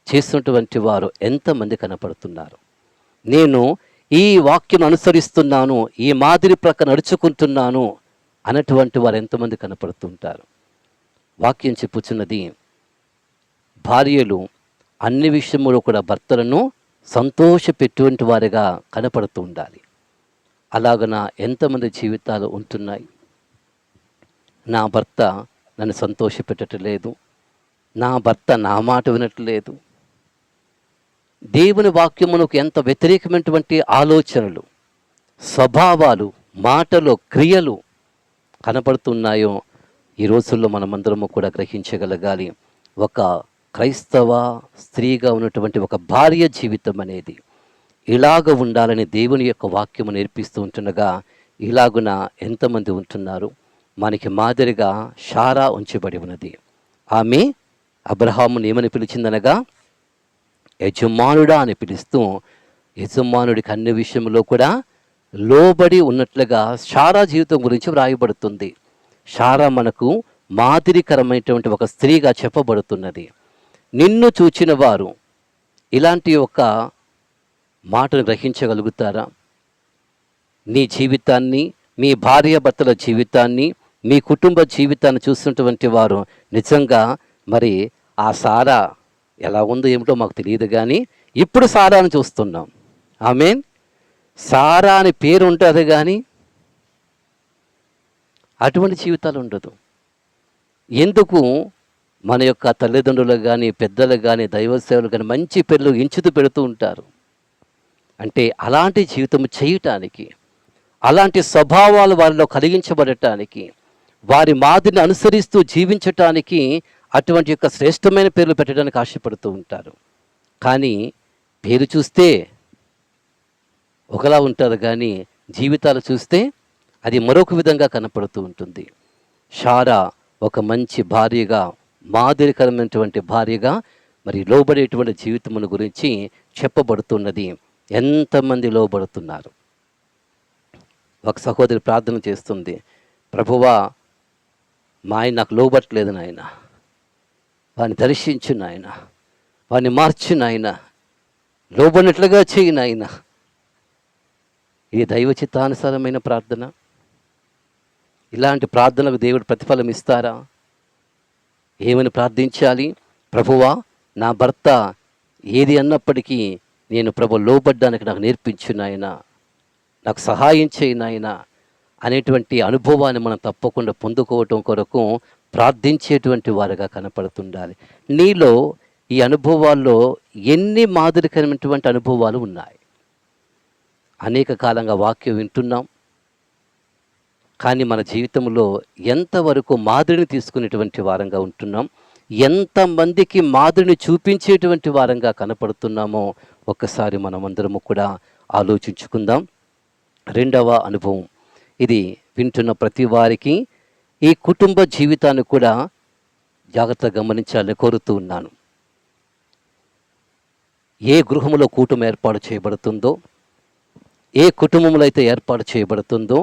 చేస్తున్నటువంటి వారు ఎంతమంది కనపడుతున్నారు? నేను ఈ వాక్యం అనుసరిస్తున్నాను, ఈ మాదిరి ప్రక్క నడుచుకుంటున్నాను అన్నటువంటి వారు ఎంతమంది కనపడుతుంటారు? వాక్యం చెప్పుచున్నది, భార్యలు అన్ని విషయంలో కూడా భర్తలను సంతోషపెట్టేటువంటి వారిగా కనపడుతూ ఉండాలి. అలాగన ఎంతమంది జీవితాలు ఉంటున్నాయి? నా భర్త నన్ను సంతోషపెట్టట్లేదు, నా భర్త నా మాట వినట్లేదు. దేవుని వాక్యమునకు ఎంత వ్యతిరేకమైనటువంటి ఆలోచనలు, స్వభావాలు, మాటలు, క్రియలు కనపడుతున్నాయో ఈ రోజుల్లో మనమందరము కూడా గ్రహించగలగాలి. ఒక క్రైస్తవ స్త్రీగా ఉన్నటువంటి ఒక భార్య జీవితం అనేది ఇలాగ ఉండాలని దేవుని యొక్క వాక్యము నేర్పిస్తూ ఉంటుండగా, ఇలాగున ఎంతమంది ఉంటున్నారు? మనకి మాదిరిగా శారా ఉంచబడి ఉన్నది. ఆమె అబ్రహామును ఏమని పిలిచిందనగా, యజమానుడా అని పిలుస్తూ, యజమానుడికి అన్ని విషయంలో కూడా లోబడి ఉన్నట్లుగా శారా జీవితం గురించి వ్రాయబడుతుంది. శారా మనకు మాదిరికరమైనటువంటి ఒక స్త్రీగా చెప్పబడుతున్నది. నిన్ను చూచిన వారు ఇలాంటి ఒక మాటను గ్రహించగలుగుతారా? నీ జీవితాన్ని, మీ భార్యాభర్తల జీవితాన్ని, మీ కుటుంబ జీవితాన్ని చూస్తున్నటువంటి వారు నిజంగా మరి ఆ సారా ఎలా ఉందో ఏమిటో మాకు తెలియదు, కానీ ఇప్పుడు సారాను చూస్తున్నాం. ఆమేన్. సారా అని పేరు ఉంటుంది కానీ అటువంటి జీవితాలు ఉండదు. ఎందుకు మన యొక్క తల్లిదండ్రులకు కానీ, పెద్దలకు కానీ, దైవ సేవలు కానీ మంచి పేర్లు ఎంచుతూ పెడుతూ ఉంటారు. అంటే అలాంటి జీవితం చేయటానికి, అలాంటి స్వభావాలు వారిలో కలిగించబడటానికి, వారి మాదిరిని అనుసరిస్తూ జీవించటానికి అటువంటి యొక్క శ్రేష్టమైన పేర్లు పెట్టడానికి ఆశపడుతూ ఉంటారు. కానీ పేరు చూస్తే ఒకలా ఉంటారు, కానీ జీవితాలు చూస్తే అది మరొక విధంగా కనపడుతూ ఉంటుంది. షారా ఒక మంచి భార్యగా, మాదిరికరమైనటువంటి భార్యగా మరి లోబడేటువంటి జీవితమును గురించి చెప్పబడుతున్నది. ఎంతమంది లోబడుతున్నారు? ఒక సహోదరి ప్రార్థన చేస్తుంది, ప్రభువా మా ఆయన నాకు లోబట్టలేదు నాయన, వాడిని దర్శించు నాయన, వాడిని మార్చు నాయన, లోబడినట్లుగా చేయి నాయన. ఇది దైవ చిత్తానుసారమైన ప్రార్థన? ఇలాంటి ప్రార్థనలకు దేవుడు ప్రతిఫలం ఇస్తారా? ఏమని ప్రార్థించాలి? ప్రభువా నా భర్త ఏది అన్నప్పటికీ నేను ప్రభు లోబడ్డానికి నాకు నేర్పించు నాయన, నాకు సహాయం చేయి నాయన అనేటువంటి అనుభవాన్ని మనం తప్పకుండా పొందుకోవటం కొరకు ప్రార్థించేటువంటి వారుగా కనపడుతుండాలి. నీలో ఈ అనుభవాల్లో ఎన్ని మాదిరికరమైనటువంటి అనుభవాలు ఉన్నాయి? అనేక కాలంగా వాక్యం వింటున్నాం, కానీ మన జీవితంలో ఎంతవరకు మాదిరిని తీసుకునేటువంటి వారంగా ఉంటున్నాం? ఎంతమందికి మాదిరిని చూపించేటువంటి వారంగా కనపడుతున్నామో ఒక్కసారి మనమందరము కూడా ఆలోచించుకుందాం. రెండవ అనుభవం, ఇది వింటున్న ప్రతి వారికి ఈ కుటుంబ జీవితాన్ని కూడా జాగ్రత్తగా గమనించాలని కోరుతూ ఉన్నాను. ఏ గృహంలో కూటమి ఏర్పాటు చేయబడుతుందో, ఏ కుటుంబంలో అయితే ఏర్పాటు చేయబడుతుందో,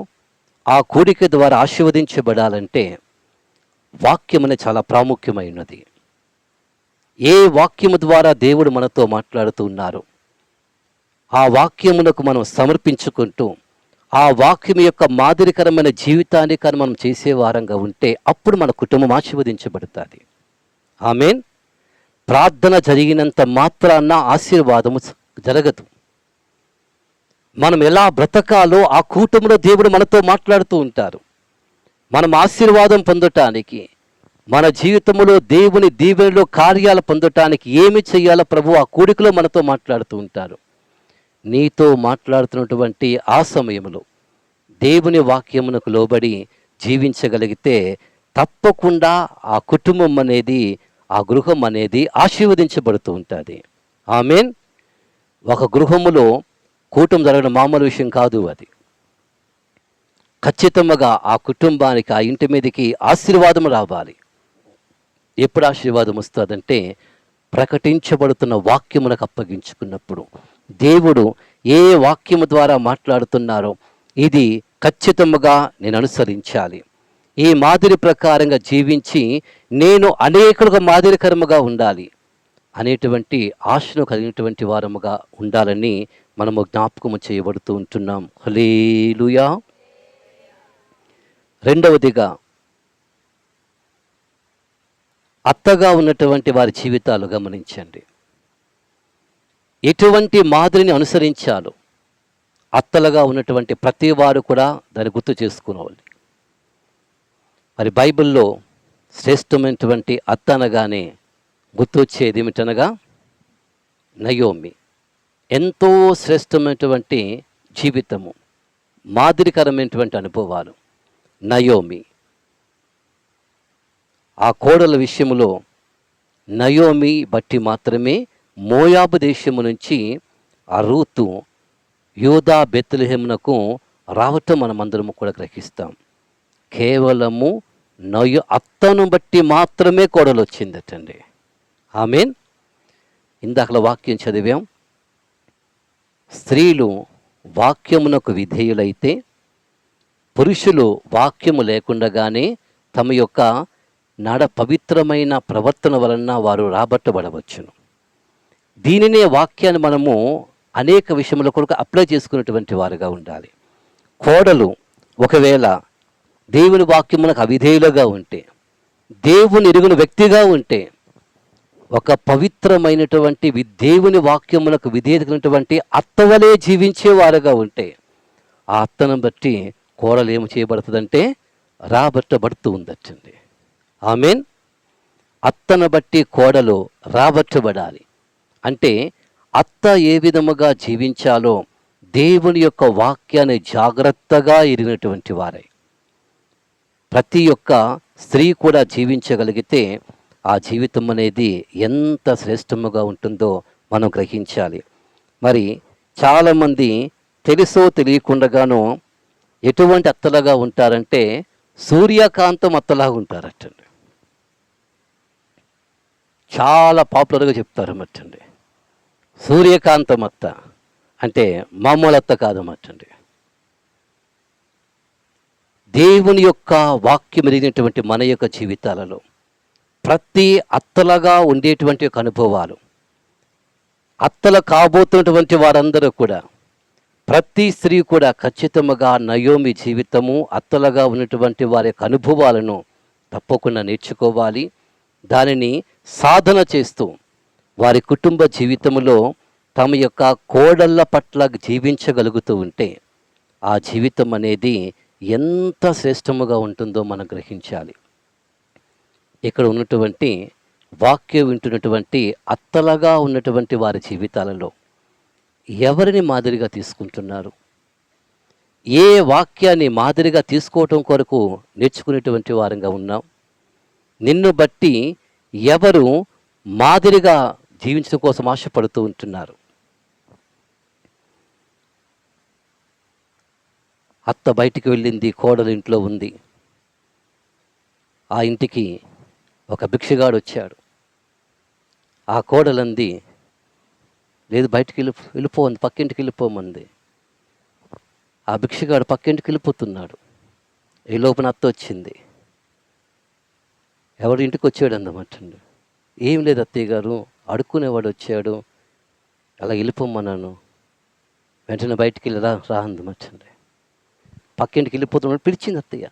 ఆ కూడిక ద్వారా ఆశీర్వదించబడాలంటే వాక్యం అనేది చాలా ప్రాముఖ్యమైనది. ఏ వాక్యము ద్వారా దేవుడు మనతో మాట్లాడుతూ ఉన్నారు, ఆ వాక్యమునకు మనం సమర్పించుకుంటూ ఆ వాక్యం యొక్క మాదిరికరమైన జీవితాన్ని కానీ మనం చేసే వారంగా ఉంటే అప్పుడు మన కుటుంబం ఆశీర్వదించబడుతుంది. ఆమేన్. ప్రార్థన జరిగినంత మాత్రాన ఆశీర్వాదము జరగదు. మనం ఎలా బ్రతకాలో ఆ కూటమిలో దేవుడు మనతో మాట్లాడుతూ ఉంటారు. మనం ఆశీర్వాదం పొందటానికి, మన జీవితంలో దేవుని దీవెనలో కార్యాలు పొందటానికి ఏమి చేయాలో ప్రభు ఆ కూడికలో మనతో మాట్లాడుతూ ఉంటారు. నీతో మాట్లాడుతున్నటువంటి ఆ సమయంలో దేవుని వాక్యమునకు లోబడి జీవించగలిగితే తప్పకుండా ఆ కుటుంబం అనేది, ఆ గృహం అనేది ఆశీర్వదించబడుతూ ఉంటుంది. ఆమేన్. ఒక గృహములో కూటం జరగడం మామూలు విషయం కాదు. అది ఖచ్చితంగా ఆ కుటుంబానికి, ఆ ఇంటి మీదకి ఆశీర్వాదం రావాలి. ఎప్పుడు ఆశీర్వాదం వస్తుందంటే ప్రకటించబడుతున్న వాక్యమునకు అప్పగించుకున్నప్పుడు. దేవుడు ఏ వాక్యము ద్వారా మాట్లాడుతున్నారో ఇది ఖచ్చితంగా నేను అనుసరించాలి, ఈ మాదిరి ప్రకారంగా జీవించి నేను అనేకులుగా మాదిరికరముగా ఉండాలి అనేటువంటి ఆశను కలిగినటువంటి వారముగా ఉండాలని మనము జ్ఞాపకము చేయబడుతూ ఉంటున్నాం. హల్లెలూయా. రెండవదిగా, అత్తగా ఉన్నటువంటి వారి జీవితాలు గమనించండి. ఎటువంటి మాదిరిని అనుసరించాలో అత్తలుగా ఉన్నటువంటి ప్రతి వారు కూడా దాన్ని గుర్తు చేసుకోవాలి. మరి బైబిల్లో శ్రేష్టమైనటువంటి అత్త అనగానే గుర్తొచ్చేది ఏమిటనగా నయోమి. ఎంతో శ్రేష్టమైనటువంటి జీవితము, మాదిరికరమైనటువంటి అనుభవాలు. నయోమి ఆ కోడల విషయంలో నయోమి బట్టి మాత్రమే మోయాబు దేశము నుంచి ఆ రూతు యూదా బెత్లెహేమునకు రావటం మనమందరము కూడా గ్రహిస్తాం. కేవలము అత్తను బట్టి మాత్రమే కోడలు వచ్చిందటండి. ఆమేన్. ఇందాకల వాక్యం చదివాం, స్త్రీలు వాక్యమునకు విధేయులైతే పురుషులు వాక్యము లేకుండగానే తమ యొక్క పవిత్రమైన ప్రవర్తన వలన వారు రాబట్టబడవచ్చును. దీనినే వాక్యాన్ని మనము అనేక విషయముల కొరకు అప్లై చేసుకున్నటువంటి వారుగా ఉండాలి. కోడలు ఒకవేళ దేవుని వాక్యమునకు అవిధేయులుగా ఉంటే, దేవుని ఎరుగున వ్యక్తిగా ఉంటే, ఒక పవిత్రమైనటువంటి దేవుని వాక్యమునకు విధేయమైనటువంటి అత్తవలే జీవించేవారుగా ఉంటే, ఆ అత్తను బట్టి కోడలు ఏమి చేయబడుతుందంటే రాబట్టబడుతూ ఉందటండి. ఆమేన్. అత్తను బట్టి కోడలు రాబట్టబడాలి అంటే అత్త ఏ విధముగా జీవించాలో దేవుని యొక్క వాక్యాన్ని జాగ్రత్తగా ఎరిగినటువంటి వారే ప్రతి ఒక్క స్త్రీ కూడా జీవించగలిగితే ఆ జీవితం అనేది ఎంత శ్రేష్టముగా ఉంటుందో మనం గ్రహించాలి. మరి చాలామంది తెలుసో తెలియకుండానో ఎటువంటి అత్తలుగా ఉంటారంటే సూర్యకాంతం అత్తలాగా ఉంటారటండి. చాలా పాపులర్గా చెప్తారన్నట్టండి. సూర్యకాంతం అత్త అంటే మామూలు అత్త కాదన్నట్టండి. దేవుని యొక్క వాక్యం ఎరిగినటువంటి మన యొక్క జీవితాలలో ప్రతి అత్తలుగా ఉండేటువంటి యొక్క అనుభవాలు, అత్తలు కాబోతున్నటువంటి వారందరూ కూడా, ప్రతి స్త్రీ కూడా ఖచ్చితంగా నయోమి జీవితము అత్తలుగా ఉన్నటువంటి వారి యొక్క అనుభవాలను తప్పకుండా నేర్చుకోవాలి. దానిని సాధన చేస్తూ వారి కుటుంబ జీవితంలో తమ యొక్క కోడళ్ళ పట్ల జీవించగలుగుతూ ఉంటే ఆ జీవితం అనేది ఎంత శ్రేష్టముగా ఉంటుందో మనం గ్రహించాలి. ఇక్కడ ఉన్నటువంటి వాక్యం వింటున్నటువంటి అత్తలుగా ఉన్నటువంటి వారి జీవితాలలో ఎవరిని మాదిరిగా తీసుకుంటున్నారు? ఏ వాక్యాన్ని మాదిరిగా తీసుకోవటం కొరకు నేర్చుకునేటువంటి వారంగా ఉన్నాం? నిన్ను బట్టి ఎవరు మాదిరిగా జీవించడం కోసం ఆశపడుతూ ఉంటున్నారు? అత్త బయటికి వెళ్ళింది, కోడలు ఇంట్లో ఉంది. ఆ ఇంటికి ఒక భిక్షగాడు వచ్చాడు. ఆ కోడలంది, లేదు బయటికి వెళ్ళిపోంది, పక్కింటికి వెళ్ళిపోమంది. ఆ భిక్షగాడు పక్కింటికి వెళ్ళిపోతున్నాడు. ఈ లోపల అత్త వచ్చింది. ఎవడు ఇంటికి వచ్చాడు అందమంటండి. ఏం లేదు అత్తయ్య గారు, అడుక్కునేవాడు వచ్చాడు, అలా వెళ్ళిపోమన్నాను. వెంటనే బయటికి వెళ్ళి రా అందమంటండి. పక్కింటికి వెళ్ళిపోతున్నాడు, పిలిచింది అత్తయ్య.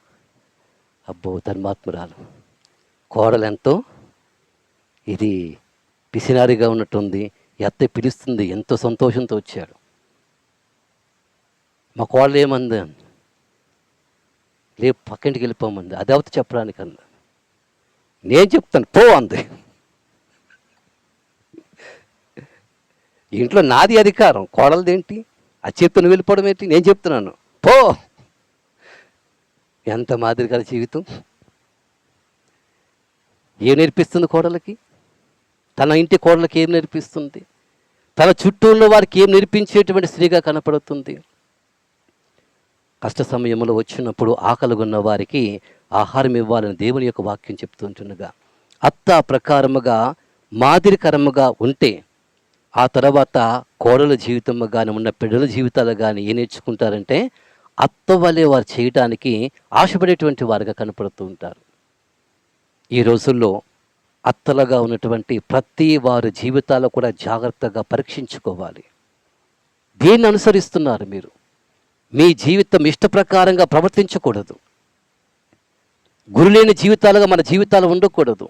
అబ్బో ధర్మాత్మురాలు, కోడలు ఎంతో ఇది పిసినారిగా ఉన్నట్టుంది. ఈ అత్తయ్య పిలుస్తుంది, ఎంతో సంతోషంతో వచ్చాడు. మా కోడలు ఏమంది? లేదు పక్కింటికి వెళ్ళిపోమంది. అది అవత చెప్పడానికి అంది. నేను చెప్తాను పో అంది. ఇంట్లో నాది అధికారం, కోడలదేంటి? అది చెప్తున్న వెళ్ళిపోవడం ఏంటి? నేను చెప్తున్నాను పో. ఎంత మాదిరిగా జీవితం! ఏం నేర్పిస్తుంది కోడలకి? తన ఇంటి కోడలకి ఏం నేర్పిస్తుంది? తన చుట్టూ ఉన్న వారికి ఏం నేర్పించేటువంటి స్త్రీగా కనపడుతుంది? కష్ట సమయంలో వచ్చినప్పుడు ఆకలిగొన్న వారికి ఆహారం ఇవ్వాలని దేవుని యొక్క వాక్యం చెప్తుంటుండగా అత్త ప్రకారముగా మాదిరికరముగా ఉంటే ఆ తర్వాత కోడల జీవితం కానీ ఉన్న బిడ్డల జీవితాలు కానీ ఏం నేర్చుకుంటారంటే అత్త వలె వారు చేయటానికి ఆశపడేటువంటి వారుగా కనపడుతూ ఉంటారు. ఈ రోజుల్లో అత్తలుగా ఉన్నటువంటి ప్రతి వారి జీవితాలు కూడా జాగ్రత్తగా పరీక్షించుకోవాలి. దేన్ని అనుసరిస్తున్నారు మీరు? మీ జీవితం ఇష్ట ప్రకారంగా ప్రవర్తించకూడదు. గురులేని జీవితాలుగా మన జీవితాలు ఉండకూడదు.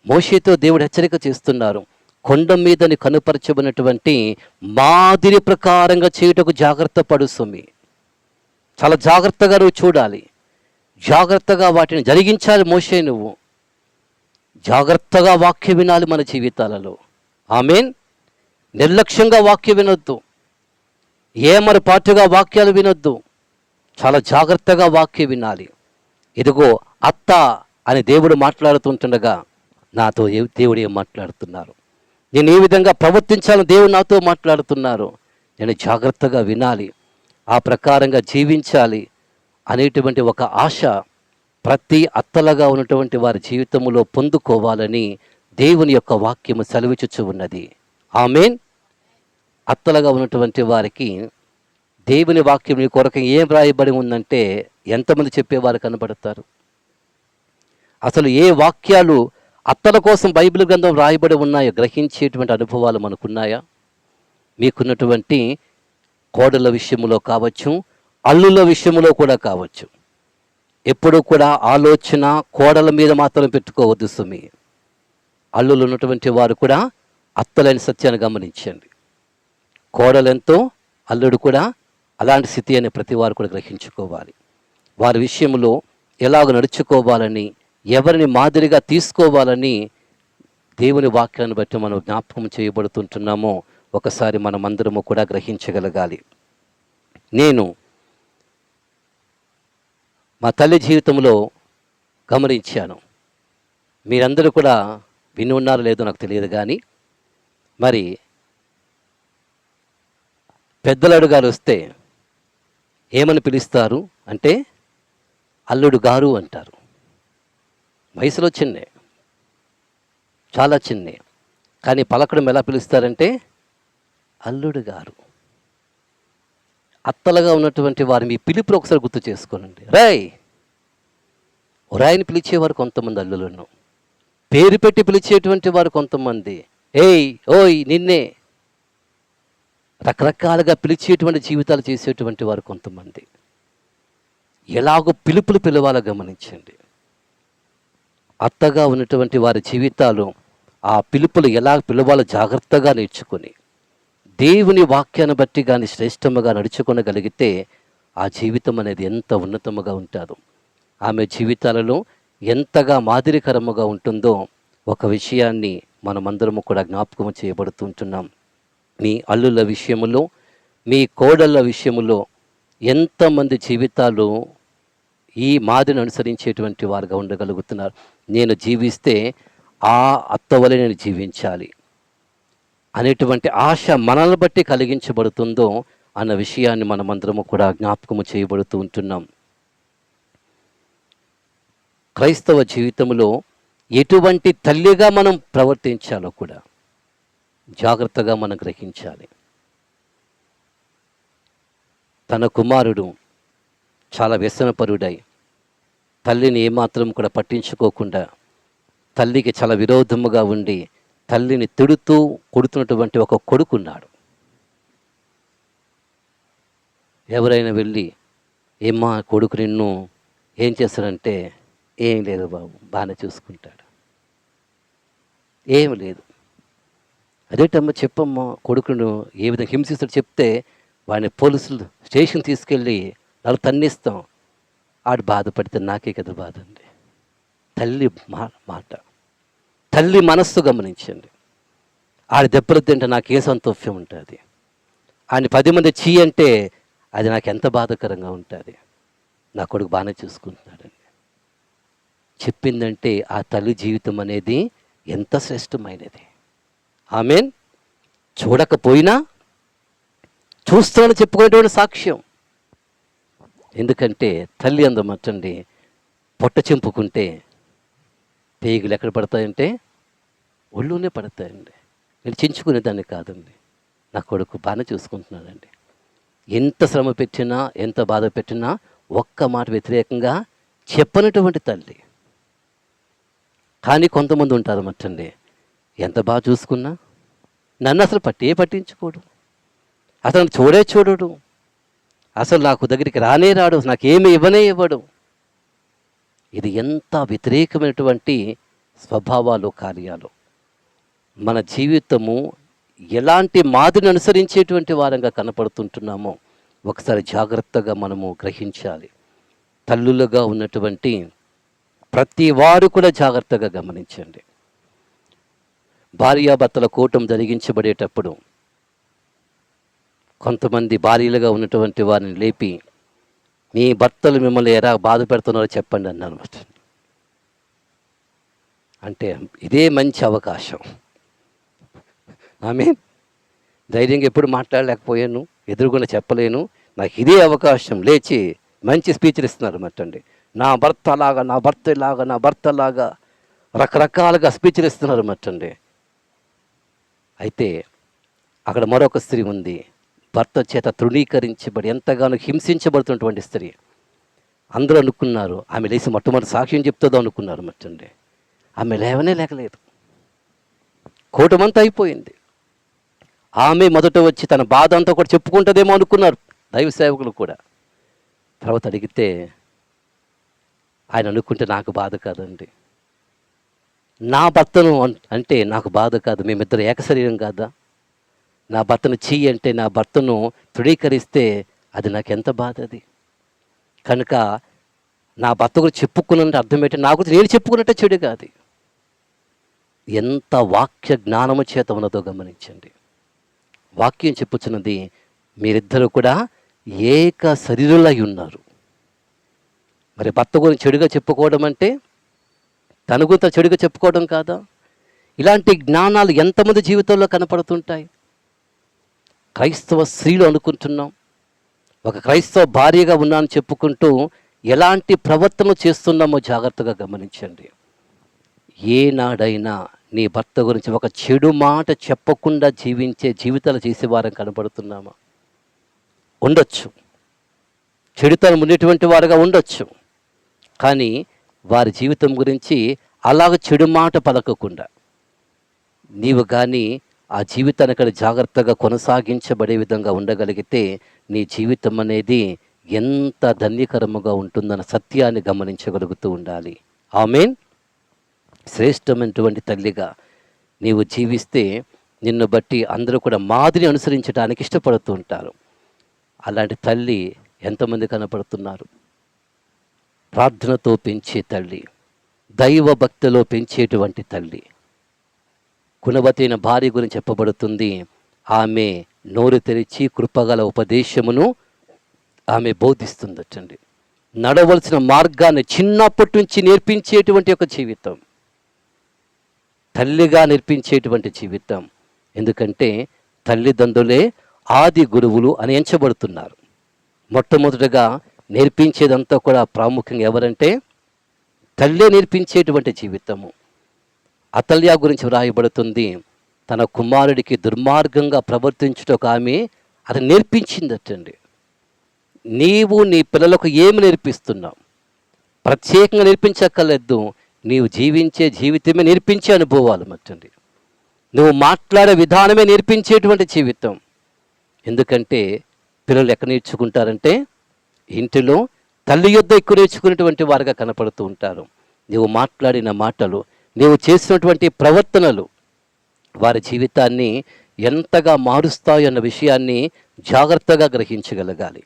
మోషేతో దేవుడు హెచ్చరిక చేస్తున్నారు, కొండ మీదని కనుపరచబడినటువంటి మాదిరి ప్రకారంగా చేయుటకు జాగ్రత్త పడు సుమి. చాలా జాగ్రత్తగా నువ్వు చూడాలి, జాగ్రత్తగా వాటిని జరిగించాలి. మోషే నువ్వు జాగ్రత్తగా వాక్యం వినాలి మన జీవితాలలో. ఆమేన్. నిర్లక్ష్యంగా వాక్యం వినొద్దు, ఏమరపాటుగా వాక్యాలు వినొద్దు. చాలా జాగ్రత్తగా వాక్యం వినాలి. ఇదిగో అత్త అని దేవుడు మాట్లాడుతుంటుండగా నాతో దేవుడు ఏం మాట్లాడుతున్నారు, నేను ఏ విధంగా ప్రవర్తించాలని దేవుడు నాతో మాట్లాడుతున్నారు, నేను జాగ్రత్తగా వినాలి, ఆ ప్రకారంగా జీవించాలి అనేటువంటి ఒక ఆశ ప్రతి అత్తలుగా ఉన్నటువంటి వారి జీవితంలో పొందుకోవాలని దేవుని యొక్క వాక్యము సెలవిచ్చుచు ఉన్నది. ఆమేన్. అత్తలుగా ఉన్నటువంటి వారికి దేవుని వాక్యం నీ కొరకు ఏం రాయబడి ఉందంటే ఎంతమంది చెప్పేవారు కనబడతారు? అసలు ఏ వాక్యాలు అత్తల కోసం బైబిల్ గ్రంథం రాయబడి ఉన్నాయో గ్రహించేటువంటి అనుభవాలు మనకున్నాయా? మీకున్నటువంటి కోడల విషయంలో కావచ్చు, అల్లుల విషయంలో కూడా కావచ్చు. ఎప్పుడూ కూడా ఆలోచన కోడల మీద మాత్రం పెట్టుకోవద్దు సుమి. అల్లులు ఉన్నటువంటి వారు కూడా అత్తలైన సత్యాన్ని గమనించండి. కోడలెంతో అల్లుడు కూడా అలాంటి స్థితి అని ప్రతి వారు కూడా గ్రహించుకోవాలి. వారి విషయంలో ఎలాగ నడుచుకోవాలని, ఎవరిని మాదిరిగా తీసుకోవాలని దేవుని వాక్యాన్ని బట్టి మనం జ్ఞాపకం చేయబడుతుంటున్నామో ఒకసారి మనమందరము కూడా గ్రహించగలగాలి. నేను మా తల్లి జీవితంలో గమనించాను. మీరందరూ కూడా విని ఉన్నారో లేదో నాకు తెలియదు, కానీ మరి పెద్దల అడుగాలు వస్తే ఏమని పిలుస్తారు అంటే అల్లుడు గారు అంటారు. వయసులో చిన్నే, చాలా చిన్నే, కానీ పలకడం ఎలా పిలుస్తారంటే అల్లుడు గారు. అత్తలుగా ఉన్నటువంటి వారు మీ పిలుపులు ఒకసారి గుర్తు చేసుకోనండి. రాయ్ ఒరాయిని పిలిచేవారు కొంతమంది అల్లులను, పేరు పెట్టి పిలిచేటువంటి వారు కొంతమంది, ఏయ్ ఓయ్ నిన్నే, రకరకాలుగా పిలిచేటువంటి జీవితాలు చేసేటువంటి వారు కొంతమంది. ఎలాగో పిలుపులు పిలవాలో గమనించండి. అత్తగా ఉన్నటువంటి వారి జీవితాలు ఆ పిలుపులు ఎలా పిలవాలో జాగ్రత్తగా నేర్చుకొని దేవుని వాక్యాన్ని బట్టి కానీ శ్రేష్టముగా నడుచుకొనగలిగితే ఆ జీవితం అనేది ఎంత ఉన్నతముగా ఉంటుందో, ఆమె జీవితాలలో ఎంతగా మాదిరికరముగా ఉంటుందో ఒక విషయాన్ని మనమందరము కూడా జ్ఞాపకం చేయబడుతుంటున్నాం. మీ అల్లుల విషయములో, మీ కోడళ్ళ విషయములో ఎంతమంది జీవితాలు ఈ మాదిరిని అనుసరించేటువంటి వారుగా ఉండగలుగుతున్నారు. నేను జీవిస్తే ఆ అత్త వలె నేను జీవించాలి అనేటువంటి ఆశ మనల్ని బట్టి కలిగించబడుతుందో అన్న విషయాన్ని మనమందరము కూడా జ్ఞాపకము చేయబడుతూ ఉంటున్నాం. క్రైస్తవ జీవితంలో ఎటువంటి తల్లిగా మనం ప్రవర్తించాలో కూడా జాగ్రత్తగా మనం గ్రహించాలి. తన కుమారుడు చాలా వ్యసనపరుడై తల్లిని ఏమాత్రం కూడా పట్టించుకోకుండా తల్లికి చాలా విరోధముగా ఉండి తల్లిని తిడుతూ కొడుతున్నటువంటి ఒక కొడుకున్నాడు. ఎవరైనా వెళ్ళి ఏమ్మా కొడుకు నిన్ను ఏం చేస్తాడంటే, ఏం లేదు బాబు, బాగానే చూసుకుంటాడు, ఏం లేదు. అదేటమ్మా చెప్పమ్మా, కొడుకును ఏ విధంగా హింసిస్తాడు చెప్తే వాడిని పోలీసులు స్టేషన్ తీసుకెళ్ళి వాళ్ళు తన్నిస్తాం. ఆడు బాధపడితే నాకే కదా బాధ అండి. తల్లి మాట, తల్లి మనస్సు గమనించండి. ఆడి దెబ్బలు తింటే నాకే సంతోషం ఉంటుంది. ఆయన 10 మంది చీ అంటే అది నాకు ఎంత బాధాకరంగా ఉంటుంది. నా కొడుకు బాగానే చూసుకుంటున్నాడండి చెప్పిందంటే ఆ తల్లి జీవితం అనేది ఎంత శ్రేష్టమైనది. ఆమెన్. చూడకపోయినా చూస్తానని చెప్పుకునేటువంటి సాక్ష్యం. ఎందుకంటే తల్లి అందమట్టండి, పొట్ట చెంపుకుంటే పేగులు ఎక్కడ పడతాయంటే ఒళ్ళునే పడతాయండి. నేను చించుకునేదాన్ని కాదండి. నా కొడుకు బాగానే చూసుకుంటున్నాడండి. ఎంత శ్రమ పెట్టినా, ఎంత బాధ పెట్టినా ఒక్క మాట వ్యతిరేకంగా చెప్పనటువంటి తల్లి. కానీ కొంతమంది ఉంటారు మట్టండి, ఎంత బాగా చూసుకున్నా నన్ను అసలు పట్టించుకోడు, అసలు చూడడు, అసలు నాకు దగ్గరికి రానే రాడు, నాకేమి ఇవ్వనే ఇవ్వడు. ఇది ఎంత వ్యతిరేకమైనటువంటి స్వభావాలు, కార్యాలు. మన జీవితము ఎలాంటి మాదిరిని అనుసరించేటువంటి వారంగా కనపడుతుంటున్నామో ఒకసారి జాగ్రత్తగా మనము గ్రహించాలి. తల్లులుగా ఉన్నటువంటి ప్రతి వారు కూడా జాగ్రత్తగా గమనించండి. భార్యాభర్తల కూటం జరిగించబడేటప్పుడు కొంతమంది భార్యలుగా ఉన్నటువంటి వారిని లేపి, మీ భర్తలు మిమ్మల్ని ఎలా బాధ పెడుతున్నారో చెప్పండి అన్నారు. అంటే ఇదే మంచి అవకాశం. ఆమె ధైర్యంగా ఎప్పుడు మాట్లాడలేకపోయాను, ఎదురుగుండా చెప్పలేను, నాకు ఇదే అవకాశం. లేచి మంచి స్పీచ్లు ఇస్తున్నారు మట్టండి. నా భర్త లాగా, నా భర్త లాగా, నా భర్త లాగా రకరకాలుగా స్పీచ్లు ఇస్తున్నారు మట్టండి. అయితే అక్కడ మరొక స్త్రీ ఉంది, భర్త చేత తృణీకరించబడి ఎంతగానో హింసించబడుతున్నటువంటి స్త్రీ. అందరూ అనుకున్నారు ఆమె లేచి మొట్టమొదటి సాక్ష్యం చెప్తుందో అనుకున్నారు మట్టండి. ఆమె లేకలేదు. కూటమంతా అయిపోయింది. ఆమె మొదట వచ్చి తన బాధ అంతా కూడా చెప్పుకుంటుందేమో అనుకున్నారు దైవ సేవకులు కూడా. తర్వాత అడిగితే ఆయన అనుకుంటే నాకు బాధ కాదండి, నా భర్తను అంటే నాకు బాధ కాదు, మేమిద్దరు ఏకశరీరం కాదా, నా భర్తను అంటే నా భర్తను తృణీకరిస్తే అది నాకు ఎంత బాధ అది. కనుక నా భర్త గురించి చెప్పుకున్నంటే అర్థం ఏంటి, నా గురించి నేను చెప్పుకున్నట్టే చెడు కాదు. ఎంత వాక్య జ్ఞానము చేత ఉన్నదో గమనించండి. వాక్యం చెప్పుచున్నది, మీరిద్దరూ కూడా ఏక శరీరులై ఉన్నారు. మరి భర్త గురించి చెడుగా చెప్పుకోవడం అంటే తన గురించి చెడుగా చెప్పుకోవడం కాదా? ఇలాంటి జ్ఞానాలు ఎంతమంది జీవితంలో కనపడుతుంటాయి. క్రైస్తవ స్త్రీలు అనుకుంటున్నాం, ఒక క్రైస్తవ భార్యగా ఉన్నానని చెప్పుకుంటూ ఎలాంటి ప్రవర్తన చేస్తున్నామో జాగ్రత్తగా గమనించండి. ఏనాడైనా నీ భర్త గురించి ఒక చెడు మాట చెప్పకుండా జీవించే జీవితాలు చేసేవారం కనబడుతున్నామా? ఉండొచ్చు, చెడుతనం ఉండేటువంటి వారుగా ఉండొచ్చు. కానీ వారి జీవితం గురించి అలాగ చెడు మాట పలకకుండా నీవు కానీ ఆ జీవితాన్ని అక్కడ జాగ్రత్తగా కొనసాగించబడే విధంగా ఉండగలిగితే నీ జీవితం అనేది ఎంత ధన్యకరముగా ఉంటుందన్న సత్యాన్ని గమనించగలుగుతూ ఉండాలి. ఆమేన్. శ్రేష్టమైనటువంటి తల్లిగా నీవు జీవిస్తే నిన్ను బట్టి అందరూ కూడా మాదిరి అనుసరించడానికి ఇష్టపడుతూ ఉంటారు. అలాంటి తల్లి ఎంతమంది కనపడుతున్నారు? ప్రార్థనతో పెంచే తల్లి, దైవ భక్తిలో పెంచేటువంటి తల్లి. గుణవతైన భార్య గురించి చెప్పబడుతుంది, ఆమె నోరు తెరిచి కృపగల ఉపదేశమును ఆమె బోధిస్తుందటండి. నడవలసిన మార్గాన్ని చిన్నప్పటి నుంచి నేర్పించేటువంటి ఒక జీవితం, తల్లిగా నేర్పించేటువంటి జీవితం. ఎందుకంటే తల్లిదండ్రులే ఆది గురువులు అని ఎంచబడుతున్నారు. మొట్టమొదటిగా నేర్పించేదంతా కూడా ప్రాముఖ్యంగా ఎవరంటే తల్లే నేర్పించేటువంటి జీవితము. అతల్య గురించి వ్రాయబడుతుంది, తన కుమారుడికి దుర్మార్గంగా ప్రవర్తించుటకు ఆమె అది నేర్పించిందటండి. నీవు నీ పిల్లలకు ఏమి నేర్పిస్తున్నావు? ప్రత్యేకంగా నేర్పించక్కర్లేదు, నీవు జీవించే జీవితమే నేర్పించే అనుభవాలు మట్టండి. నువ్వు మాట్లాడే విధానమే నేర్పించేటువంటి జీవితం. ఎందుకంటే పిల్లలు ఎక్కడ నేర్చుకుంటారంటే ఇంటిలో తల్లి యొద్ద ఎక్కువ నేర్చుకునేటువంటి వారుగా కనపడుతూ ఉంటారు. నువ్వు మాట్లాడిన మాటలు, నీవు చేసినటువంటి ప్రవర్తనలు వారి జీవితాన్ని ఎంతగా మారుస్తాయి అన్న విషయాన్ని జాగ్రత్తగా గ్రహించగలగాలి.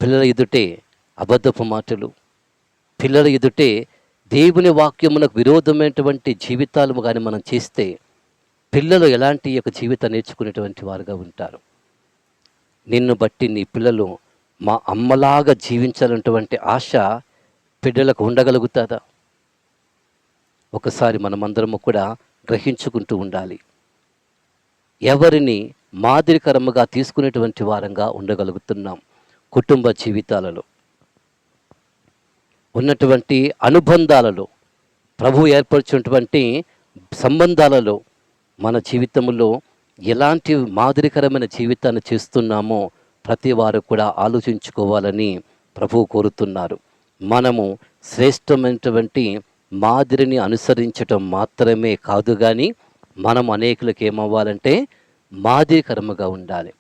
పిల్లల ఎదుటే అబద్ధపు మాటలు, పిల్లల ఎదుటే దేవుని వాక్యమునకు విరోధమైనటువంటి జీవితాలు కానీ మనం చేస్తే పిల్లలు ఎలాంటి యొక్క జీవితాన్ని నేర్చుకునేటువంటి వారుగా ఉంటారు. నిన్ను బట్టి నీ పిల్లలు మా అమ్మలాగా జీవించాలన్నటువంటి ఆశ పిల్లలకు ఉండగలుగుతుందా? ఒకసారి మనమందరము కూడా గ్రహించుకుంటూ ఉండాలి. ఎవరిని మాదిరికరముగా తీసుకునేటువంటి వారంగా ఉండగలుగుతున్నాం? కుటుంబ జీవితాలలో ఉన్నటువంటి అనుబంధాలలో, ప్రభు ఏర్పరిచినటువంటి సంబంధాలలో మన జీవితంలో ఎలాంటి మాదిరికరమైన జీవితాన్ని చేస్తున్నామో ప్రతి వారు కూడా ఆలోచించుకోవాలని ప్రభువు కోరుతున్నారు. మనము శ్రేష్టమైనటువంటి మాదిరిని అనుసరించటం మాత్రమే కాదు, కానీ మనం అనేకులకు ఏమవ్వాలంటే మాదిరికరముగా ఉండాలి.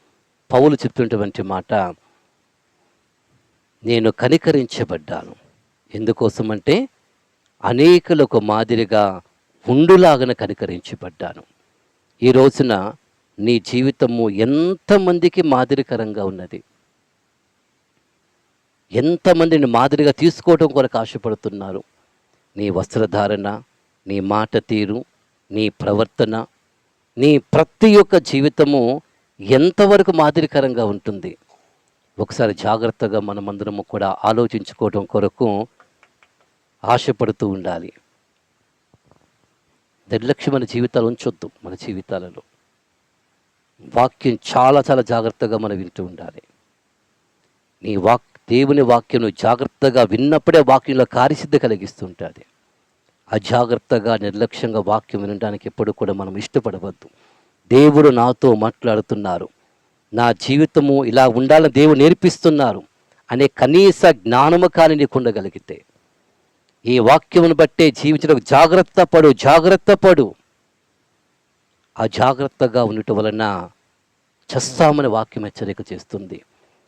పౌలు చెప్తున్నటువంటి మాట, నేను కనికరించబడ్డాను. ఎందుకోసమంటే అనేకులకు మాదిరిగా ఉండులాగన కనికరించబడ్డాను. ఈ రోజున నీ జీవితము ఎంతమందికి మాదిరికరంగా ఉన్నది? ఎంతమందిని మాదిరిగా తీసుకోవడం కొరకు ఆశపడుతున్నారు? నీ వస్త్రధారణ, నీ మాట తీరు, నీ ప్రవర్తన, నీ ప్రతి ఒక్క జీవితము ఎంతవరకు మాదిరికరంగా ఉంటుంది? ఒకసారి జాగ్రత్తగా మనమందరము కూడా ఆలోచించుకోవడం కొరకు ఆశపడుతూ ఉండాలి. నిర్లక్ష్యమైన జీవితాలు ఉంచొద్దు. మన జీవితాలలో వాక్యం చాలా చాలా జాగ్రత్తగా మనం వింటూ ఉండాలి. నీ దేవుని వాక్యం జాగ్రత్తగా విన్నప్పుడే వాక్యంలో కార్యసిద్ధి కలిగిస్తుంటుంది. అజాగ్రత్తగా నిర్లక్ష్యంగా వాక్యం వినడానికి ఎప్పుడు కూడా మనం ఇష్టపడవద్దు. దేవుడు నాతో మాట్లాడుతున్నారు, నా జీవితము ఇలా ఉండాలని దేవుడు నేర్పిస్తున్నారు అనే కనీస జ్ఞానము కానీ నీకు ఉండగలిగితే ఈ వాక్యమును బట్టే జీవించడానికి జాగ్రత్త పడు. అజాగ్రత్తగా ఉండటం వలన చస్తామని వాక్యం హెచ్చరిక చేస్తుంది.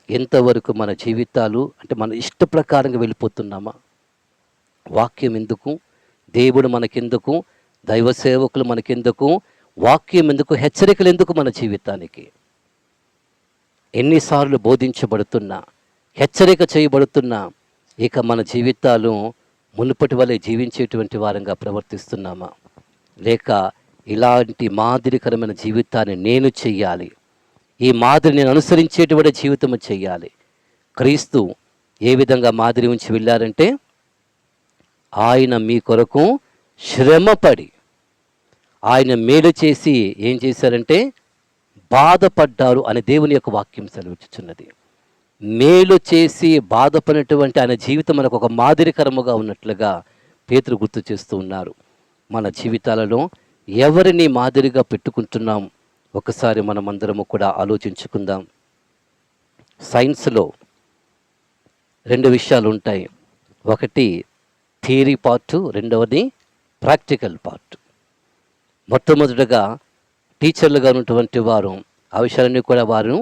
ఎంతవరకు మన జీవితాలు అంటే మన ఇష్ట ప్రకారంగా వెళ్ళిపోతున్నామా? వాక్యం ఎందుకు? దేవుడు మనకెందుకు? దైవ సేవకులు మనకెందుకు? వాక్యం ఎందుకు? హెచ్చరికలు ఎందుకు మన జీవితానికి? ఎన్నిసార్లు బోధించబడుతున్నా, హెచ్చరిక చేయబడుతున్నా ఇక మన జీవితాలు మునుపటి వలె జీవించేటువంటి వారంగా ప్రవర్తిస్తున్నామా, లేక ఇలాంటి మాదిరికరమైన జీవితాన్ని నేను చెయ్యాలి, ఈ మాదిరి నేను అనుసరించేటువంటి జీవితం చెయ్యాలి. క్రీస్తు ఏ విధంగా మాదిరి ఉంచి వెళ్ళారంటే, ఆయన మీ కొరకు శ్రమపడి ఆయన మేలు చేసి ఏం చేశారంటే బాధపడ్డారు అని దేవుని యొక్క వాక్యం సెలవిచ్చుచున్నది. మేలు చేసి బాధపడినటువంటి ఆయన జీవితం మనకు ఒక మాదిరికరముగా ఉన్నట్లుగా పేతురు గుర్తు చేస్తూ ఉన్నారు. మన జీవితాలలో ఎవరిని మాదిరిగా పెట్టుకుంటున్నాం ఒకసారి మనమందరము కూడా ఆలోచించుకుందాం. సైన్స్లో 2 విషయాలు ఉంటాయి. ఒకటి థియరీ పార్ట్, రెండవది ప్రాక్టికల్ పార్ట్. మొట్టమొదటిగా టీచర్లుగా ఉన్నటువంటి వారు ఆ విషయాలన్నీ కూడా వారు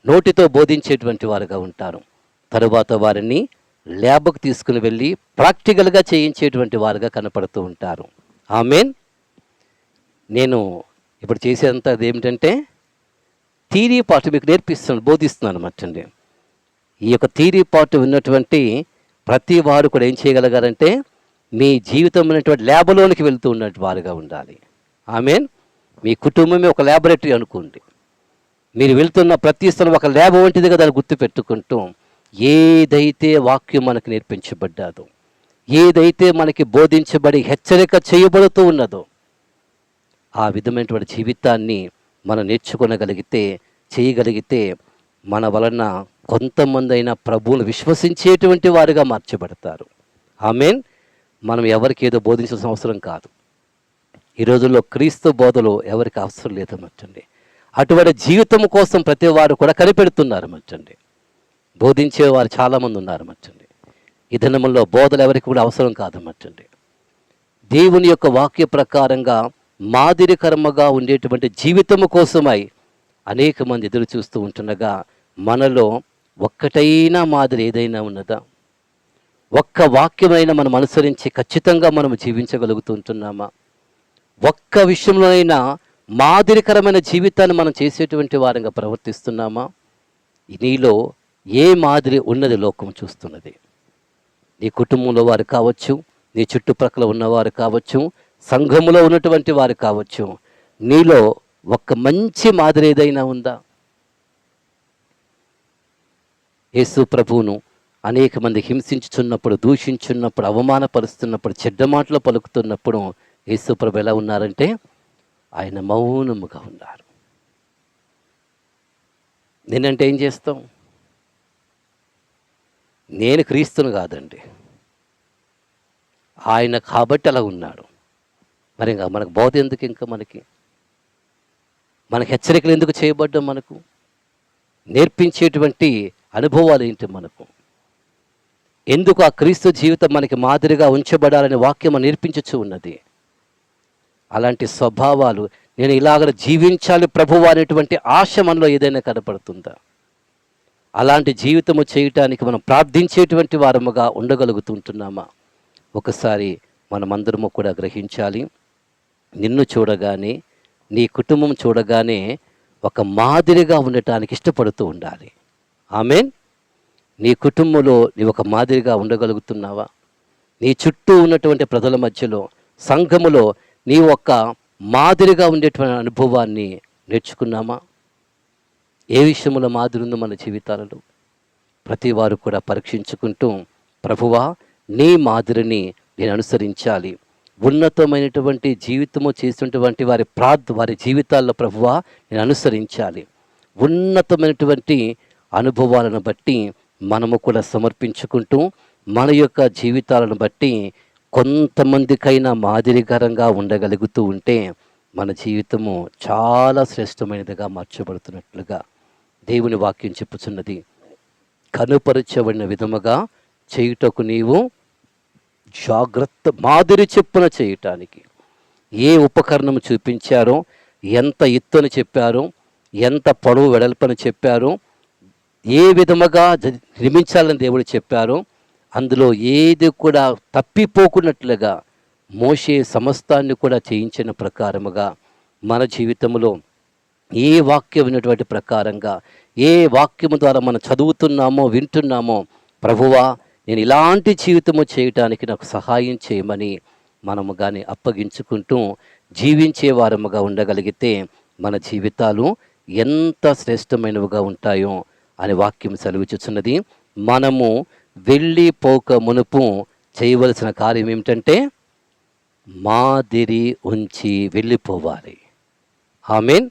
నోటితో బోధించేటువంటి వారుగా ఉంటారు. తరువాత వారిని ల్యాబ్కు తీసుకుని వెళ్ళి ప్రాక్టికల్గా చేయించేటువంటి వారుగా కనపడుతూ ఉంటారు. ఆమేన్. నేను ఇప్పుడు చేసేదంతా అదేమిటంటే థియరీ పార్ట్ మీకు బోధిస్తున్నాను అన్నమాట. ఈ యొక్క థియరీ పార్ట్ ఉన్నటువంటి ప్రతి వారు కూడా ఏం చేయగలగారంటే మీ జీవితం ఉన్నటువంటి ల్యాబ్లోనికి వెళ్తూ ఉన్నటువంటి వారుగా ఉండాలి. ఆమేన్. మీ కుటుంబమే ఒక ల్యాబొరేటరీ అనుకోండి. మీరు వెళ్తున్న ప్రతి స్థలం ఒక ల్యాబ్ వంటిదిగా దాన్ని గుర్తుపెట్టుకుంటూ ఏదైతే వాక్యం మనకు నేర్పించబడ్డాదో, ఏదైతే మనకి బోధించబడి హెచ్చరిక చేయబడుతూ ఉన్నదో ఆ విధమైనటువంటి జీవితాన్ని మనం నేర్చుకొనగలిగితే, చేయగలిగితే మన వలన కొంతమంది అయినా ప్రభువును విశ్వసించేటువంటి వారుగా మార్చబడతారు. ఆమేన్. మనం ఎవరికి ఏదో బోధించాల్సిన అవసరం కాదు. ఈ రోజుల్లో క్రీస్తు బోధలు ఎవరికి అవసరం లేదన్నట్టండి. అటువంటి జీవితం కోసం ప్రతి వారు కూడా కనిపెడుతున్నారు మచ్చండి. బోధించేవారు చాలామంది ఉన్నారు మచ్చండి. ఈ దినముల్లో బోధలు ఎవరికి కూడా అవసరం కాదన్నట్టండి. దేవుని యొక్క వాక్య ప్రకారంగా మాదిరికర్మగా ఉండేటువంటి జీవితము కోసమై అనేక మంది ఎదురు చూస్తూ ఉంటుండగా మనలో ఒక్కటైనా మాదిరి ఏదైనా ఉన్నదా? ఒక్క వాక్యమైనా మనం అనుసరించి ఖచ్చితంగా మనం జీవించగలుగుతుంటున్నామా? ఒక్క విషయంలోనైనా మాదిరికరమైన జీవితాన్ని మనం చేసేటువంటి వారంగా ప్రవర్తిస్తున్నామా? నీలో ఏ మాదిరి ఉన్నది లోకం చూస్తున్నది. నీ కుటుంబంలో వారు కావచ్చు, నీ చుట్టుప్రక్కల ఉన్నవారు కావచ్చు, సంఘములో ఉన్నటువంటి వారు కావచ్చు, నీలో ఒక్క మంచి మాదిరి ఏదైనా ఉందా? యేసు ప్రభువును అనేక మంది హింసించుచున్నప్పుడు, దూషించున్నప్పుడు, అవమానపరుస్తున్నప్పుడు, చెడ్డ మాటలు పలుకుతున్నప్పుడు యేసు ప్రభు ఎలా ఉన్నారంటే ఆయన మౌనముగా ఉన్నారు. నేనంటే ఏం చేస్తాం? నేను క్రీస్తును కాదండి, ఆయన కాబట్టి అలా ఉన్నాడు. మరి ఇంకా మనకు బోధ ఎందుకు? ఇంకా మనకి హెచ్చరికలు ఎందుకు చేయబడ్డాం? మనకు నేర్పించేటువంటి అనుభవాలు ఏంటి? మనకు ఎందుకు ఆ క్రీస్తు జీవితం మనకి మాదిరిగా ఉంచబడాలని వాక్యం నేర్పించుచూ ఉన్నది. అలాంటి స్వభావాలు, నేను ఇలాగ జీవించాలి ప్రభువు అనేటువంటి ఆశ మనలో ఏదైనా కనపడుతుందా? అలాంటి జీవితము చేయటానికి మనం ప్రార్థించేటువంటి వారముగా ఉండగలుగుతుంటున్నామా? ఒకసారి మనమందరము కూడా గ్రహించాలి. నిన్ను చూడగానే, నీ కుటుంబం చూడగానే ఒక మాదిరిగా ఉండటానికి ఇష్టపడుతూ ఉండాలి. ఆమేన్. నీ కుటుంబంలో నీ ఒక మాదిరిగా ఉండగలుగుతున్నావా? నీ చుట్టూ ఉన్నటువంటి ప్రజల మధ్యలో, సంఘములో నీ ఒక మాదిరిగా ఉండేటువంటి అనుభవాన్ని నేర్చుకున్నామా? ఏ విషయంలో మాదిరి ఉందో మన జీవితాలలో ప్రతి వారు కూడా పరీక్షించుకుంటూ, ప్రభువా నీ మాదిరిని నేను అనుసరించాలి, ఉన్నతమైనటువంటి జీవితము చేసినటువంటి వారి జీవితాల్లో ప్రభువా నేను అనుసరించాలి. ఉన్నతమైనటువంటి అనుభవాలను బట్టి మనము కూడా సమర్పించుకుంటూ మన యొక్క జీవితాలను బట్టి కొంతమందికైనా మాదిరికరంగా ఉండగలుగుతూ ఉంటే మన జీవితము చాలా శ్రేష్టమైనదిగా మార్చబడుతున్నట్లుగా దేవుని వాక్యం చెప్పుచున్నది. కనుపరచబడిన విధముగా చేయుటకు నీవు జాగ్రత్త, మాదిరి చెప్పున చేయటానికి ఏ ఉపకరణం చూపించారో, ఎంత ఎత్తుని చెప్పారో, ఎంత పొడవు వెడల్పని చెప్పారో, ఏ విధముగా నిర్మించాలని దేవుడు చెప్పారో అందులో ఏది కూడా తప్పిపోకున్నట్లుగా మోషే సమస్తాన్ని కూడా చేయించిన ప్రకారముగా మన జీవితంలో ఏ వాక్యం ఉన్నటువంటి ప్రకారంగా, ఏ వాక్యము ద్వారా మనం చదువుతున్నామో వింటున్నామో, ప్రభువా నేను ఇలాంటి జీవితము చేయటానికి నాకు సహాయం చేయమని మనము కానీ అప్పగించుకుంటూ జీవించే వారముగా ఉండగలిగితే మన జీవితాలు ఎంత శ్రేష్టమైనవిగా ఉంటాయో అని వాక్యం సెలవిచ్చుచున్నది. మనము వెళ్ళిపోక మునుపు చేయవలసిన కార్యం ఏమిటంటే మాదిరి ఉంచి వెళ్ళిపోవాలి. ఆమేన్.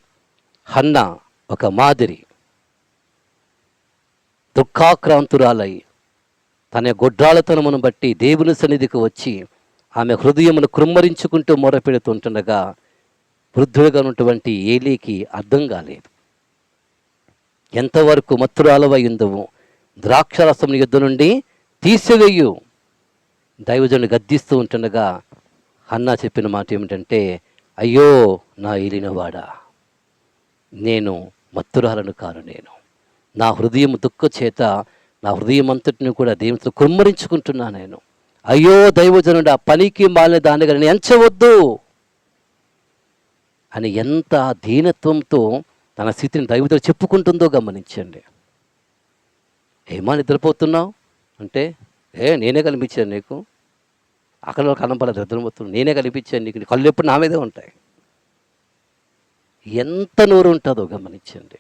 హన్నా ఒక మాదిరి, దుఃఖాక్రాంతురాలై తన గొడ్రాలతనమును బట్టి దేవుని సన్నిధికి వచ్చి ఆమె హృదయమును కృమ్మరించుకుంటూ మొరపెడుతుంటుండగా వృద్ధుడుగా ఉన్నటువంటి ఏలీకి అర్థం కాలేదు. ఎంతవరకు మత్తురాలవై ఉందవు, ద్రాక్షరసం యుద్ధ నుండి తీసివేయు. దైవజనుడు గద్దిస్తూ ఉంటుండగా హన్నా చెప్పిన మాట ఏమిటంటే, అయ్యో నా ఏలినవాడా, నేను మత్తురాలను కాను, నా హృదయం దుఃఖ చేత నా హృదయం అంతటిని కూడా దేవునితో కుమ్మరించుకుంటున్నా నేను. అయ్యో దైవజనుడా, పనికి మాలిన దానిగా నేను ఎంచవద్దు అని ఎంత దీనత్వంతో తన స్థితిని దైవతో చెప్పుకుంటుందో గమనించండి. ఏమా నిద్రపోతున్నావు అంటే, నేనే కనిపించాను నీకు, అక్కడ కనపడదు, నిద్రపోతున్నావు, నేనే కనిపించాను నీకు, కళ్ళు ఎప్పుడు నా మీదే ఉంటాయి. ఎంత నోరు ఉంటుందో గమనించండి.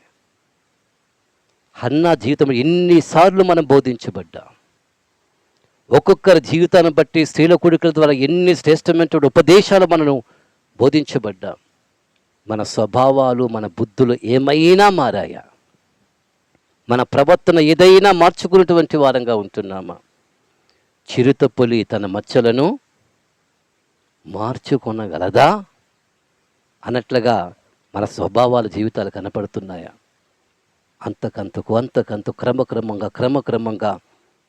హన్నా జీవితం ఎన్నిసార్లు మనం బోధించబడ్డా, ఒక్కొక్కరి జీవితాన్ని బట్టి స్త్రీల కొడుకుల ద్వారా ఎన్ని శ్రేష్టమైన ఉపదేశాలు మనను బోధించబడ్డా, మన స్వభావాలు మన బుద్ధులు ఏమైనా మారాయా? మన ప్రవర్తన ఏదైనా మార్చుకున్నటువంటి వారంగా ఉంటున్నామా? చిరుతపులి తన మచ్చలను మార్చుకొనగలదా అన్నట్లుగా మన స్వభావాల జీవితాలు కనపడుతున్నాయా? అంతకంతకు క్రమక్రమంగా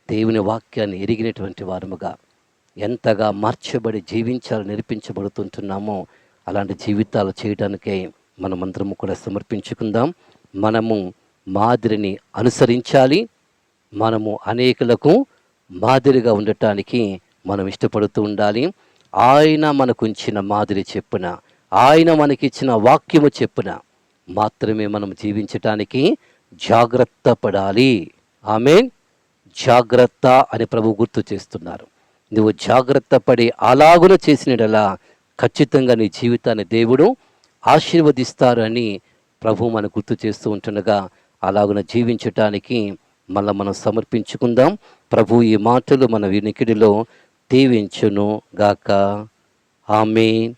దేవుని వాక్యాన్ని ఎరిగినటువంటి వారముగా ఎంతగా మార్చబడి జీవించాలని నేర్పించబడుతుంటున్నామో అలాంటి జీవితాలు చేయడానికే మనమందరము కూడా సమర్పించుకుందాం. మనము మాదిరిని అనుసరించాలి. మనము అనేకులకు మాదిరిగా ఉండటానికి మనం ఇష్టపడుతూ ఉండాలి. ఆయన మనకుంచిన మాదిరి చెప్పున, ఆయన మనకిచ్చిన వాక్యము చెప్పున మాత్రమే మనం జీవించటానికి జాగ్రత్త పడాలి. ఆమేన్. జాగ్రత్త అని ప్రభు గుర్తు చేస్తున్నారు. నువ్వు జాగ్రత్త పడి అలాగున చేసినలా ఖచ్చితంగా నీ జీవితాన్ని దేవుడు ఆశీర్వదిస్తారు అని ప్రభు మనకు గుర్తు చేస్తూ ఉంటుండగా అలాగున జీవించటానికి మళ్ళీ మనం సమర్పించుకుందాం. ప్రభు ఈ మాటలు మన వినికిడిలో దీవించును గాక. ఆమేన్.